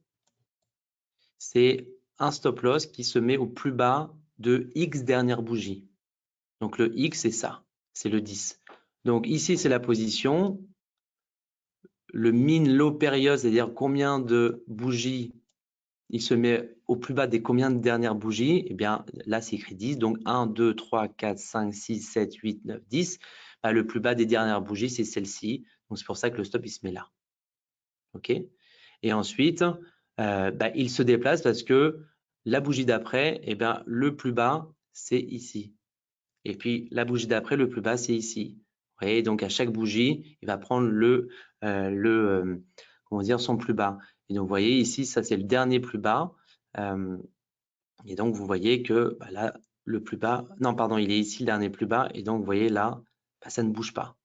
c'est un stop loss qui se met au plus bas de X dernière bougie. Donc le X, c'est ça, c'est le 10. Donc ici, c'est la position. Le min low period, c'est-à-dire combien de bougies il se met au plus bas des combien de dernières bougies, eh bien là, c'est écrit 10. Donc 1, 2, 3, 4, 5, 6, 7, 8, 9, 10. Le plus bas des dernières bougies, c'est celle-ci. Donc c'est pour ça que le stop, il se met là. OK? Et ensuite, il se déplace parce que la bougie d'après, eh bien, le plus bas, c'est ici. Et puis la bougie d'après, le plus bas, c'est ici. Vous voyez, donc à chaque bougie, il va prendre comment dire, son plus bas. Et donc vous voyez ici, ça c'est le dernier plus bas. Et donc vous voyez que là, le plus bas, non pardon, il est ici le dernier plus bas. Et donc vous voyez là, ça ne bouge pas.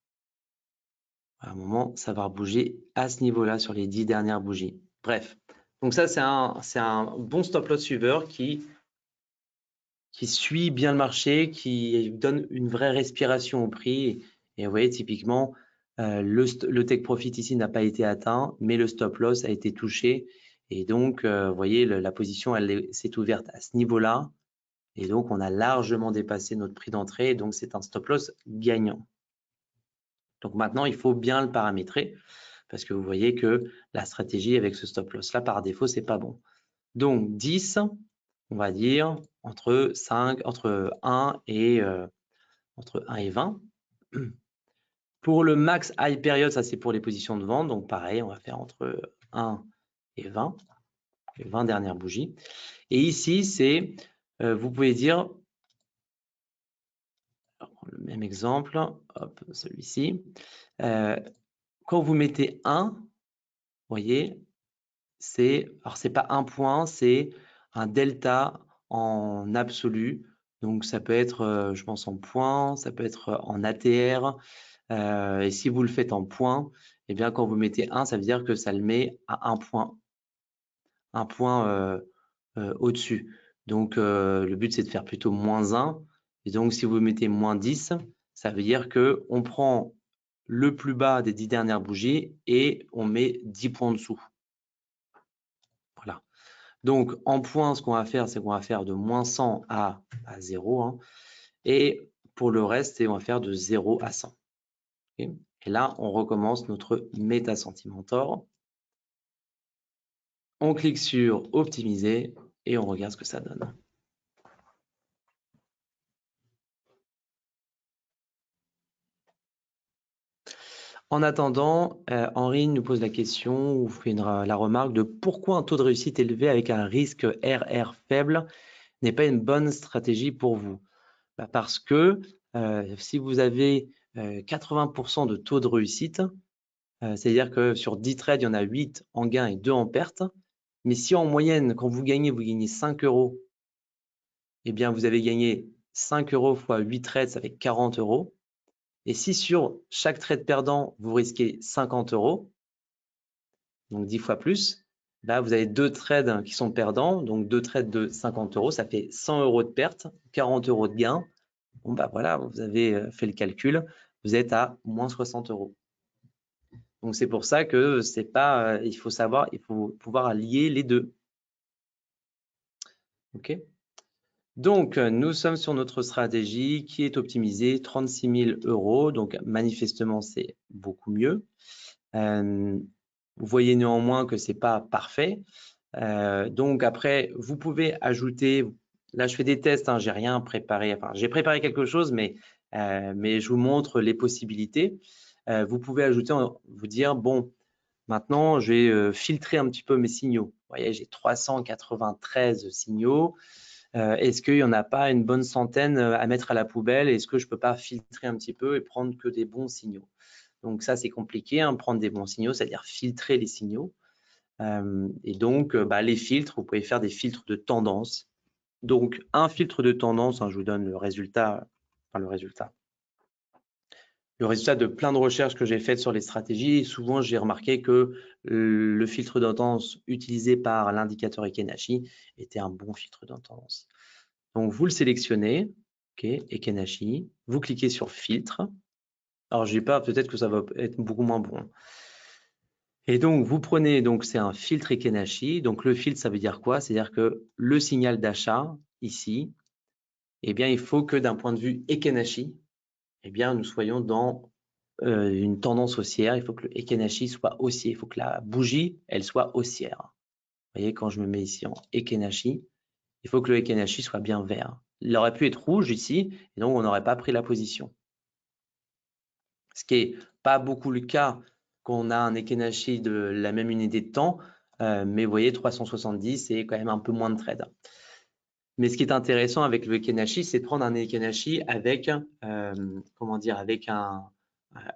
À un moment, ça va bouger à ce niveau-là sur les 10 dernières bougies. Bref, donc ça c'est un bon stop loss suiveur qui suit bien le marché, qui donne une vraie respiration au prix. Et vous voyez, typiquement, le take profit ici n'a pas été atteint, mais le stop loss a été touché. Et donc, vous voyez, la position, elle s'est ouverte à ce niveau-là. Et donc, on a largement dépassé notre prix d'entrée. Donc, c'est un stop loss gagnant. Donc, maintenant, il faut bien le paramétrer parce que vous voyez que la stratégie avec ce stop loss-là, par défaut, c'est pas bon. Donc, 10, on va dire entre 1 et 20. Pour le max high period, ça c'est pour les positions de vente. Donc pareil, on va faire entre 1 et 20, les 20 dernières bougies. Et ici, c'est, vous pouvez dire, le même exemple, hop, celui-ci. Quand vous mettez 1, vous voyez, alors c'est pas un point, c'est un delta en absolu Donc, ça peut être, je pense, en points, ça peut être en ATR. Et si vous le faites en points, eh bien, quand vous mettez 1, ça veut dire que ça le met à un point au-dessus. Donc, le but, c'est de faire plutôt -1. Et donc, si vous mettez -10, ça veut dire qu'on prend le plus bas des 10 dernières bougies et on met 10 points en dessous. Voilà. Donc, en points, ce qu'on va faire, c'est qu'on va faire de -100 à 0. Hein, et pour le reste, on va faire de 0 à 100. Okay. Et là, on recommence notre MetaSentimentor. On clique sur optimiser et on regarde ce que ça donne. En attendant, Henri nous pose la question ou fait la remarque de pourquoi un taux de réussite élevé avec un risque RR faible n'est pas une bonne stratégie pour vous. Bah parce que si vous avez 80% de taux de réussite, c'est-à-dire que sur 10 trades, il y en a 8 en gain et 2 en perte. Mais si en moyenne, quand vous gagnez 5 €, eh bien vous avez gagné 5 € fois 8 trades, ça fait 40 €. Et si sur chaque trade perdant, vous risquez 50 €, donc 10 fois plus, là vous avez 2 trades qui sont perdants, donc 2 trades de 50 €, ça fait 100 € de perte, 40 € de gain. Bon bah voilà, vous avez fait le calcul, vous êtes à -60 €. Donc c'est pour ça que c'est pas, il faut savoir, il faut pouvoir allier les deux. Ok. Donc nous sommes sur notre stratégie qui est optimisée 36 000 €. Donc manifestement c'est beaucoup mieux. Vous voyez néanmoins que c'est pas parfait. Donc après vous pouvez ajouter. Là je fais des tests, hein, j'ai rien préparé. Enfin j'ai préparé quelque chose, mais je vous montre les possibilités. Vous pouvez ajouter, vous dire bon. Maintenant, je vais filtrer un petit peu mes signaux. Vous voyez, j'ai 393 signaux. Est-ce qu'il n'y en a pas une bonne centaine à mettre à la poubelle? Est-ce que je ne peux pas filtrer un petit peu et prendre que des bons signaux? Donc ça, c'est compliqué, hein, prendre des bons signaux, c'est-à-dire filtrer les signaux. Et donc, les filtres, vous pouvez faire des filtres de tendance. Donc, un filtre de tendance, hein, je vous donne le résultat, le résultat de plein de recherches que j'ai faites sur les stratégies. Souvent, j'ai remarqué que le filtre de tendance utilisé par l'indicateur Ekenashi était un bon filtre de tendance. Donc, vous le sélectionnez, ok, Ekenashi, vous cliquez sur filtre. Alors, je dis pas, peut-être que ça va être beaucoup moins bon. Et donc, vous prenez, donc c'est un filtre Ekenashi. Donc, le filtre, ça veut dire quoi? C'est-à-dire que le signal d'achat, ici, eh bien, il faut que d'un point de vue Ekenashi, eh bien, nous soyons dans une tendance haussière. Il faut que le Ekenashi soit haussier. Il faut que la bougie, elle soit haussière. Vous voyez, quand je me mets ici en Ekenashi, il faut que le Ekenashi soit bien vert. Il aurait pu être rouge ici, et donc on n'aurait pas pris la position. Ce qui n'est pas beaucoup le cas quand on a un Ekenashi de la même unité de temps, mais vous voyez, 370, c'est quand même un peu moins de trade. Mais ce qui est intéressant avec le Ekenashi, c'est de prendre un Ekenashi avec, avec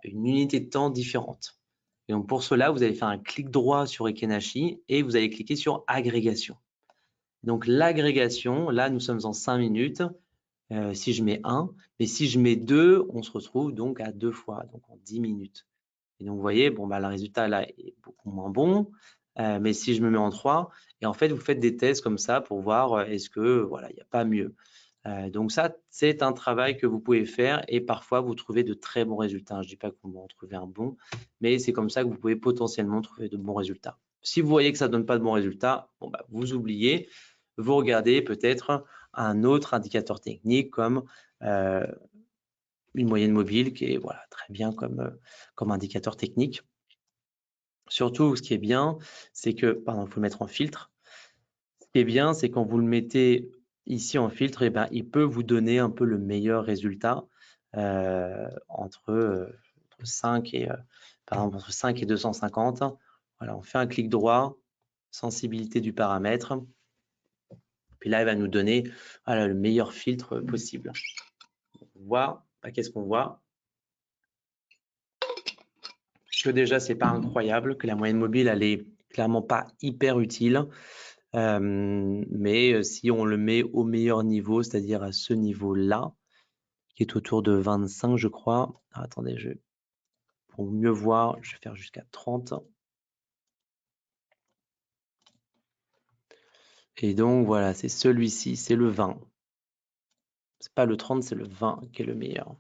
une unité de temps différente. Et donc pour cela, vous allez faire un clic droit sur Ekenashi et vous allez cliquer sur agrégation. Donc l'agrégation, là nous sommes en 5 minutes, si je mets 1, mais si je mets 2, on se retrouve donc à 2 fois, donc en 10 minutes. Et donc vous voyez, bon, le résultat là est beaucoup moins bon, mais si je me mets en 3, et en fait vous faites des tests comme ça pour voir est-ce que voilà, il n'y a pas mieux. Donc ça, c'est un travail que vous pouvez faire et parfois vous trouvez de très bons résultats. Je ne dis pas que vous en trouvez un bon, mais c'est comme ça que vous pouvez potentiellement trouver de bons résultats. Si vous voyez que ça ne donne pas de bons résultats, bon, vous oubliez, vous regardez peut-être un autre indicateur technique comme une moyenne mobile qui est voilà, très bien comme indicateur technique. Surtout, ce qui est bien, c'est que, pardon, il faut le mettre en filtre. Ce qui est bien, c'est quand vous le mettez ici en filtre, ben, il peut vous donner un peu le meilleur résultat entre 5 et, entre 5 et 250. Voilà, on fait un clic droit, sensibilité du paramètre. Puis là, il va nous donner voilà, le meilleur filtre possible. On voit, qu'est-ce qu'on voit? Que déjà, c'est pas incroyable, que la moyenne mobile, elle est clairement pas hyper utile. Mais si on le met au meilleur niveau, c'est-à-dire à ce niveau-là, qui est autour de 25, je crois. Ah, attendez, pour mieux voir, je vais faire jusqu'à 30. Et donc, voilà, c'est celui-ci, c'est le 20. C'est pas le 30, c'est le 20 qui est le meilleur.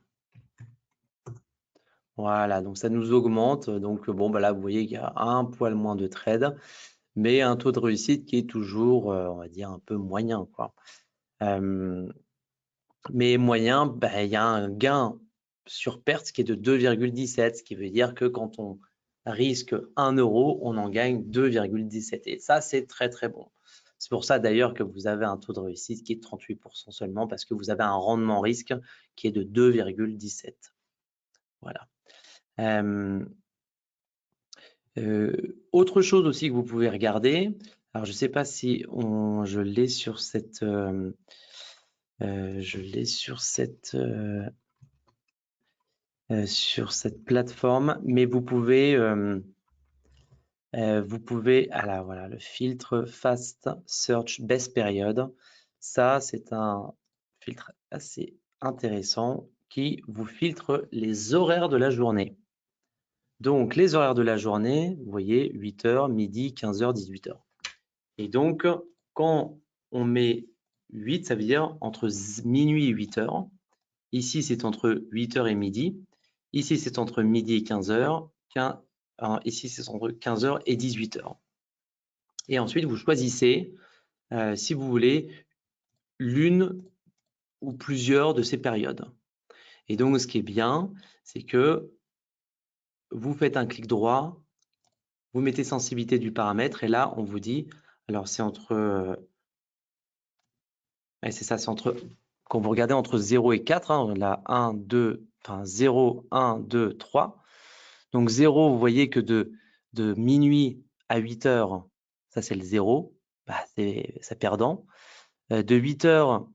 Voilà, donc ça nous augmente. Donc, bon, bah là, vous voyez qu'il y a un poil moins de trades, mais un taux de réussite qui est toujours, on va dire, un peu moyen, quoi. Mais moyen, bah, il y a un gain sur perte qui est de 2,17, ce qui veut dire que quand on risque 1 euro, on en gagne 2,17. Et ça, c'est très, très bon. C'est pour ça d'ailleurs que vous avez un taux de réussite qui est de 38% seulement, parce que vous avez un rendement risque qui est de 2,17. Voilà. Autre chose aussi que vous pouvez regarder, alors je ne sais pas si je l'ai sur cette... sur cette plateforme, mais vous pouvez, alors voilà, le filtre Fast Search Best Period. Ça, c'est un filtre assez intéressant qui vous filtre les horaires de la journée. Donc, les horaires de la journée, vous voyez, 8h, midi, 15h, 18h. Et donc, quand on met 8, ça veut dire entre minuit et 8h. Ici, c'est entre 8h et midi. Ici, c'est entre midi et 15h. Ici, c'est entre 15h et 18h. Et ensuite, vous choisissez, si vous voulez, l'une ou plusieurs de ces périodes. Et donc, ce qui est bien, c'est que vous faites un clic droit, vous mettez sensibilité du paramètre, et là, on vous dit, alors c'est entre, c'est ça, c'est entre, quand vous regardez entre 0 et 4, hein, là, 1, 2, enfin 0, 1, 2, 3. Donc 0, vous voyez que de minuit à 8h, ça c'est le 0, bah, c'est perdant. De 8h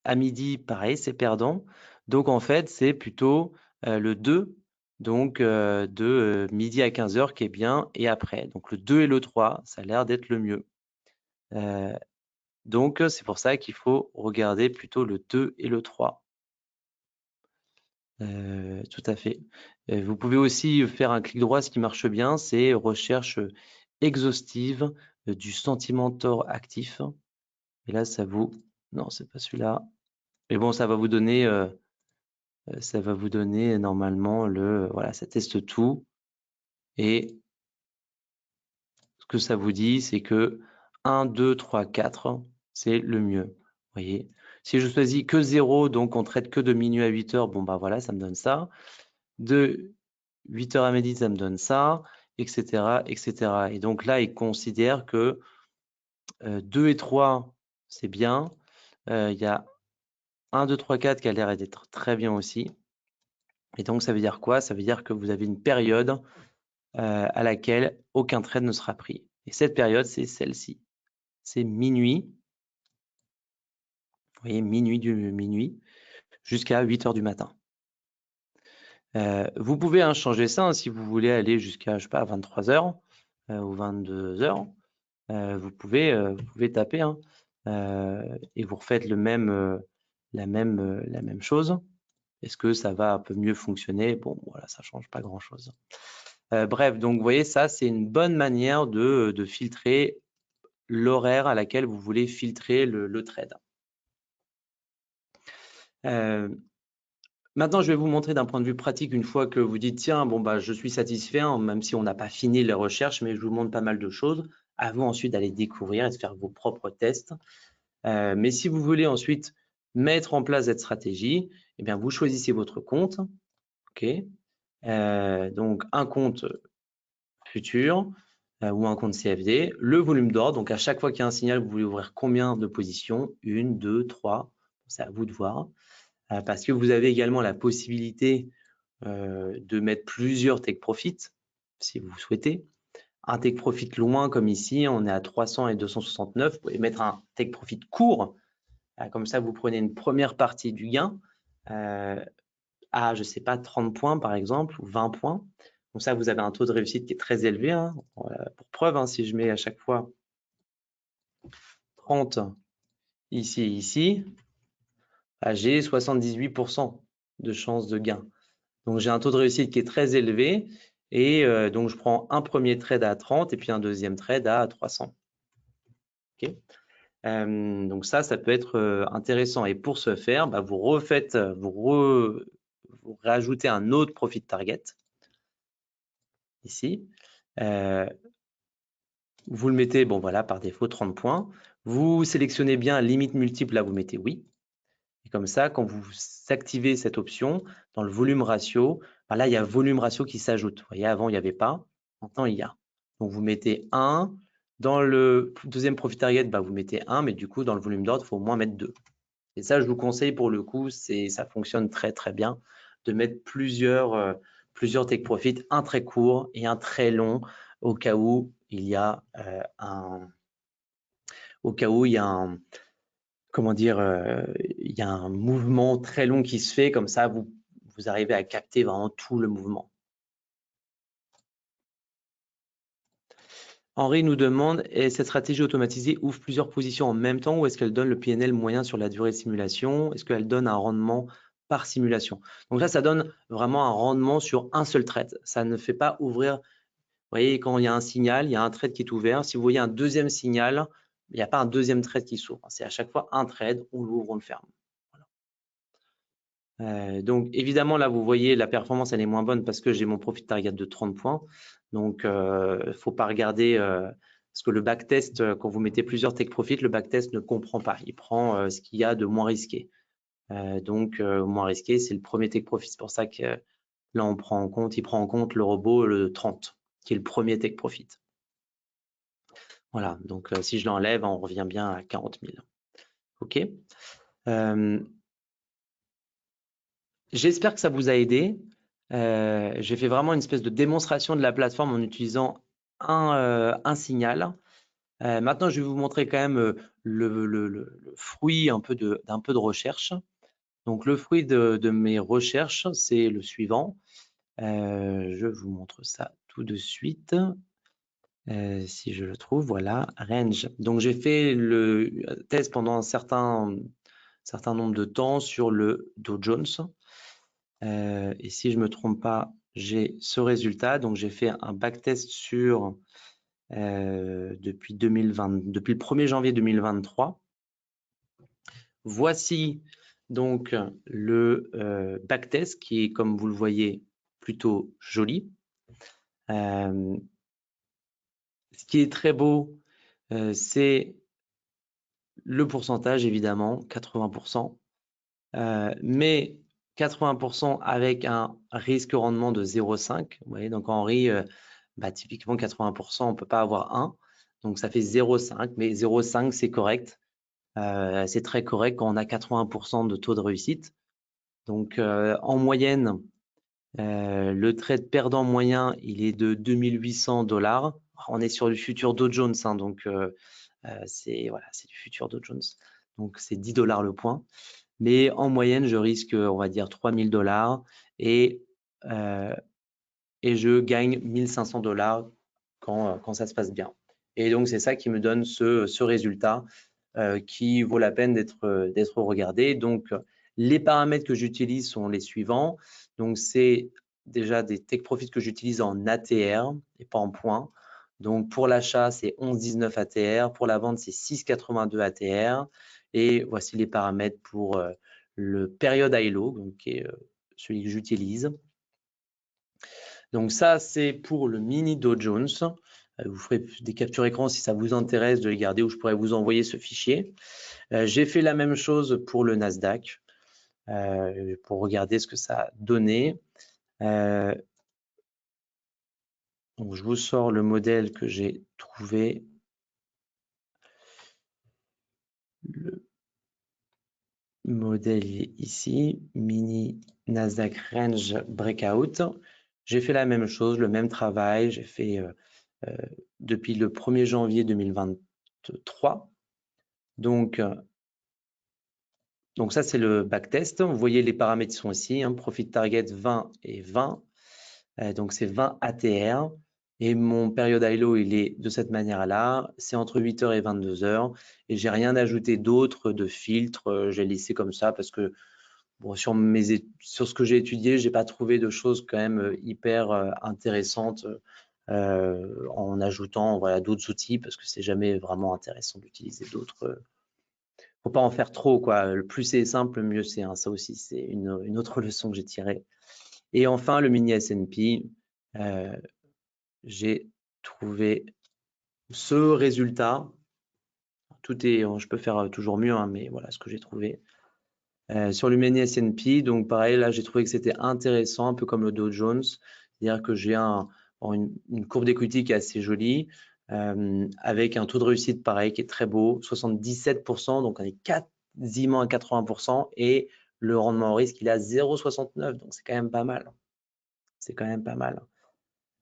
à midi, pareil, c'est perdant. Donc en fait, c'est plutôt le 2, donc de midi à 15h qui est bien, et après. Donc le 2 et le 3, ça a l'air d'être le mieux. Donc c'est pour ça qu'il faut regarder plutôt le 2 et le 3. Tout à fait. Vous pouvez aussi faire un clic droit, ce qui marche bien, c'est recherche exhaustive du Sentimentor actif. Et là, ça vous... Non, c'est pas celui-là. Mais bon, ça va vous donner normalement le... Voilà, ça teste tout. Et ce que ça vous dit, c'est que 1, 2, 3, 4, c'est le mieux. Vous voyez. Si je choisis que 0, donc on traite que de minuit à 8h, bon bah voilà, ça me donne ça. De 8h à midi, ça me donne ça, etc., etc. Et donc là, il considère que 2 et 3, c'est bien. Il y a 1, 2, 3, 4 qui a l'air d'être très bien aussi. Et donc, ça veut dire quoi? Ça veut dire que vous avez une période à laquelle aucun trade ne sera pris. Et cette période, c'est celle-ci. C'est minuit. Vous voyez, minuit jusqu'à 8h du matin. Vous pouvez changer ça si vous voulez aller jusqu'à, je sais pas, 23h ou 22h. Vous pouvez taper et vous refaites la même chose. Est-ce que ça va un peu mieux fonctionner? Bon, voilà, ça change pas grand-chose. Bref, donc vous voyez, ça, c'est une bonne manière de filtrer l'horaire à laquelle vous voulez filtrer le trade. Maintenant, je vais vous montrer d'un point de vue pratique, une fois que vous dites, tiens, bon, bah, je suis satisfait, hein, même si on n'a pas fini les recherches, mais je vous montre pas mal de choses. À vous ensuite d'aller découvrir et de faire vos propres tests. Mais si vous voulez ensuite mettre en place cette stratégie, eh bien, vous choisissez votre compte. OK. Donc, un compte futur ou un compte CFD, le volume d'ordre. Donc, à chaque fois qu'il y a un signal, vous voulez ouvrir combien de positions? 1, 2, 3. C'est à vous de voir. Parce que vous avez également la possibilité de mettre plusieurs take profit, si vous souhaitez. Un take profit loin, comme ici, on est à 300 et 269. Vous pouvez mettre un take profit court. Comme ça, vous prenez une première partie du gain à, je ne sais pas, 30 points par exemple, ou 20 points. Comme ça, vous avez un taux de réussite qui est très élevé. Pour preuve, si je mets à chaque fois 30 ici et ici, bah, j'ai 78% de chance de gain. Donc, j'ai un taux de réussite qui est très élevé et donc je prends un premier trade à 30 et puis un deuxième trade à 300. Okay. Donc ça peut être intéressant. Et pour ce faire, bah, vous refaites, vous rajoutez un autre profit target ici. Vous le mettez, bon voilà, par défaut 30 points. Vous sélectionnez bien limite multiple, là vous mettez oui. Et comme ça, quand vous activez cette option, dans le volume ratio, bah là il y a volume ratio qui s'ajoute. Vous voyez, avant il n'y avait pas, maintenant il y a. Donc vous mettez 1. Dans le deuxième profit target, bah, vous mettez 1, mais du coup dans le volume d'ordre, il faut au moins mettre 2. Et ça, je vous conseille pour le coup, ça fonctionne très très bien de mettre plusieurs take profit, un très court et un très long au cas où il y a comment dire, il y a un mouvement très long qui se fait, comme ça vous arrivez à capter vraiment tout le mouvement. Henri nous demande, est-ce cette stratégie automatisée ouvre plusieurs positions en même temps ou est-ce qu'elle donne le PNL moyen sur la durée de simulation? Est-ce qu'elle donne un rendement par simulation? Donc là, ça donne vraiment un rendement sur un seul trade. Ça ne fait pas ouvrir, vous voyez, quand il y a un signal, il y a un trade qui est ouvert. Si vous voyez un deuxième signal, il n'y a pas un deuxième trade qui s'ouvre. C'est à chaque fois un trade, on l'ouvre, on le ferme. Donc évidemment, là, vous voyez, la performance, elle est moins bonne parce que j'ai mon profit target de 30 points. Donc, faut pas regarder, parce que le backtest, quand vous mettez plusieurs take profit, le backtest ne comprend pas. Il prend ce qu'il y a de moins risqué. Donc, moins risqué, c'est le premier take profit. C'est pour ça que là, il prend en compte le robot, le 30, qui est le premier take profit. Voilà, donc si je l'enlève, on revient bien à 40 000. OK. J'espère que ça vous a aidé. J'ai fait vraiment une espèce de démonstration de la plateforme en utilisant un signal. Maintenant, je vais vous montrer quand même le fruit d'un peu de recherche. Donc, le fruit de mes recherches, c'est le suivant. Je vous montre ça tout de suite. Si je le trouve, voilà, range. Donc, j'ai fait le test pendant un certain nombre de temps sur le Dow Jones. Et si je ne me trompe pas, j'ai ce résultat. Donc, j'ai fait un backtest sur depuis le 1er janvier 2023. Voici donc le backtest qui est, comme vous le voyez, plutôt joli. Ce qui est très beau, c'est le pourcentage, évidemment, 80%. Mais 80% avec un risque-rendement de 0,5. Vous voyez, donc Henri, typiquement 80%, on ne peut pas avoir 1. Donc ça fait 0,5, mais 0,5 c'est correct. C'est très correct quand on a 80% de taux de réussite. Donc en moyenne, le trade perdant moyen, il est de 2800 $. On est sur le futur Dow Jones, hein, donc c'est du futur Dow Jones. Donc c'est 10 $ le point. Mais en moyenne, je risque, on va dire, 3000 $ et je gagne 1500 $ quand ça se passe bien. Et donc, c'est ça qui me donne ce résultat qui vaut la peine d'être regardé. Donc, les paramètres que j'utilise sont les suivants. Donc, c'est déjà des take profits que j'utilise en ATR et pas en points. Donc, pour l'achat, c'est 11,19 ATR. Pour la vente, c'est 6,82 ATR. Et voici les paramètres pour le période high-low, qui est celui que j'utilise. Donc ça, c'est pour le mini Dow Jones. Vous ferez des captures écran si ça vous intéresse de les garder ou je pourrais vous envoyer ce fichier. J'ai fait la même chose pour le Nasdaq pour regarder ce que ça a donné. Donc je vous sors le modèle que j'ai trouvé. Le modèle est ici, mini Nasdaq Range Breakout. J'ai fait la même chose, le même travail. J'ai fait depuis le 1er janvier 2023. Donc ça, c'est le backtest. Vous voyez, les paramètres sont ici, hein, profit target 20 et 20. Donc, c'est 20 ATR. Et mon période high-low, il est de cette manière-là. C'est entre 8h et 22h. Et j'ai rien ajouté d'autre de filtre. J'ai laissé comme ça parce que bon, sur ce que j'ai étudié, j'ai pas trouvé de choses quand même hyper intéressantes en ajoutant voilà, d'autres outils parce que c'est jamais vraiment intéressant d'utiliser d'autres. Faut pas en faire trop, quoi. Le plus c'est simple, le mieux c'est. Hein. Ça aussi, c'est une autre leçon que j'ai tirée. Et enfin, le mini S&P, j'ai trouvé ce résultat. Tout est, je peux faire toujours mieux, hein, mais voilà ce que j'ai trouvé. Sur le mini S&P, donc pareil, là j'ai trouvé que c'était intéressant, un peu comme le Dow Jones, c'est-à-dire que j'ai une courbe d'equity qui est assez jolie, avec un taux de réussite pareil qui est très beau, 77%, donc on est quasiment à 80%, et le rendement au risque il est à 0,69, donc c'est quand même pas mal. C'est quand même pas mal.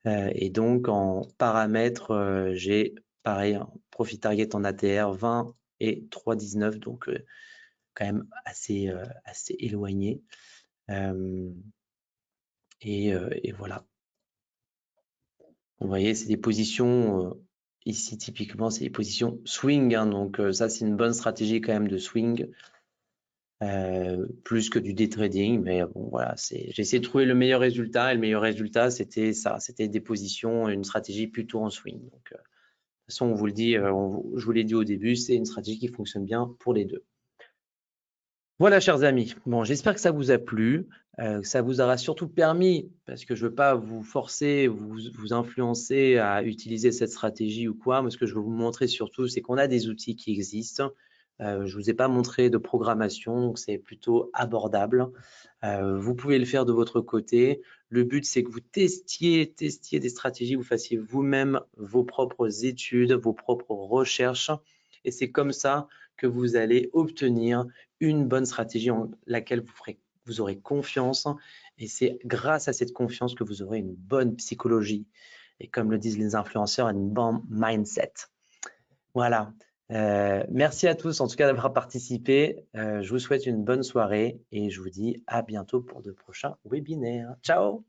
Et donc en paramètres, j'ai pareil, un profit target en ATR 20 et 3,19, donc quand même assez éloigné. Et voilà. Vous voyez, c'est des positions, ici typiquement, c'est des positions swing. Hein, donc ça, c'est une bonne stratégie quand même de swing, plus que du day trading. Mais bon, voilà, j'ai essayé de trouver le meilleur résultat. Et le meilleur résultat, c'était ça, c'était des positions, une stratégie plutôt en swing. Donc, de toute façon, on vous le dit, je vous l'ai dit au début, c'est une stratégie qui fonctionne bien pour les deux. Voilà, chers amis. Bon, j'espère que ça vous a plu, que ça vous aura surtout permis, parce que je ne veux pas vous forcer, vous influencer à utiliser cette stratégie ou quoi. Moi, ce que je veux vous montrer surtout, c'est qu'on a des outils qui existent. Je ne vous ai pas montré de programmation, donc c'est plutôt abordable. Vous pouvez le faire de votre côté. Le but, c'est que vous testiez des stratégies, vous fassiez vous-même vos propres études, vos propres recherches. Et c'est comme ça que vous allez obtenir une bonne stratégie en laquelle vous aurez confiance. Et c'est grâce à cette confiance que vous aurez une bonne psychologie. Et comme le disent les influenceurs, un bon mindset. Voilà. Merci à tous en tout cas d'avoir participé. Je vous souhaite une bonne soirée et je vous dis à bientôt pour de prochains webinaires. Ciao!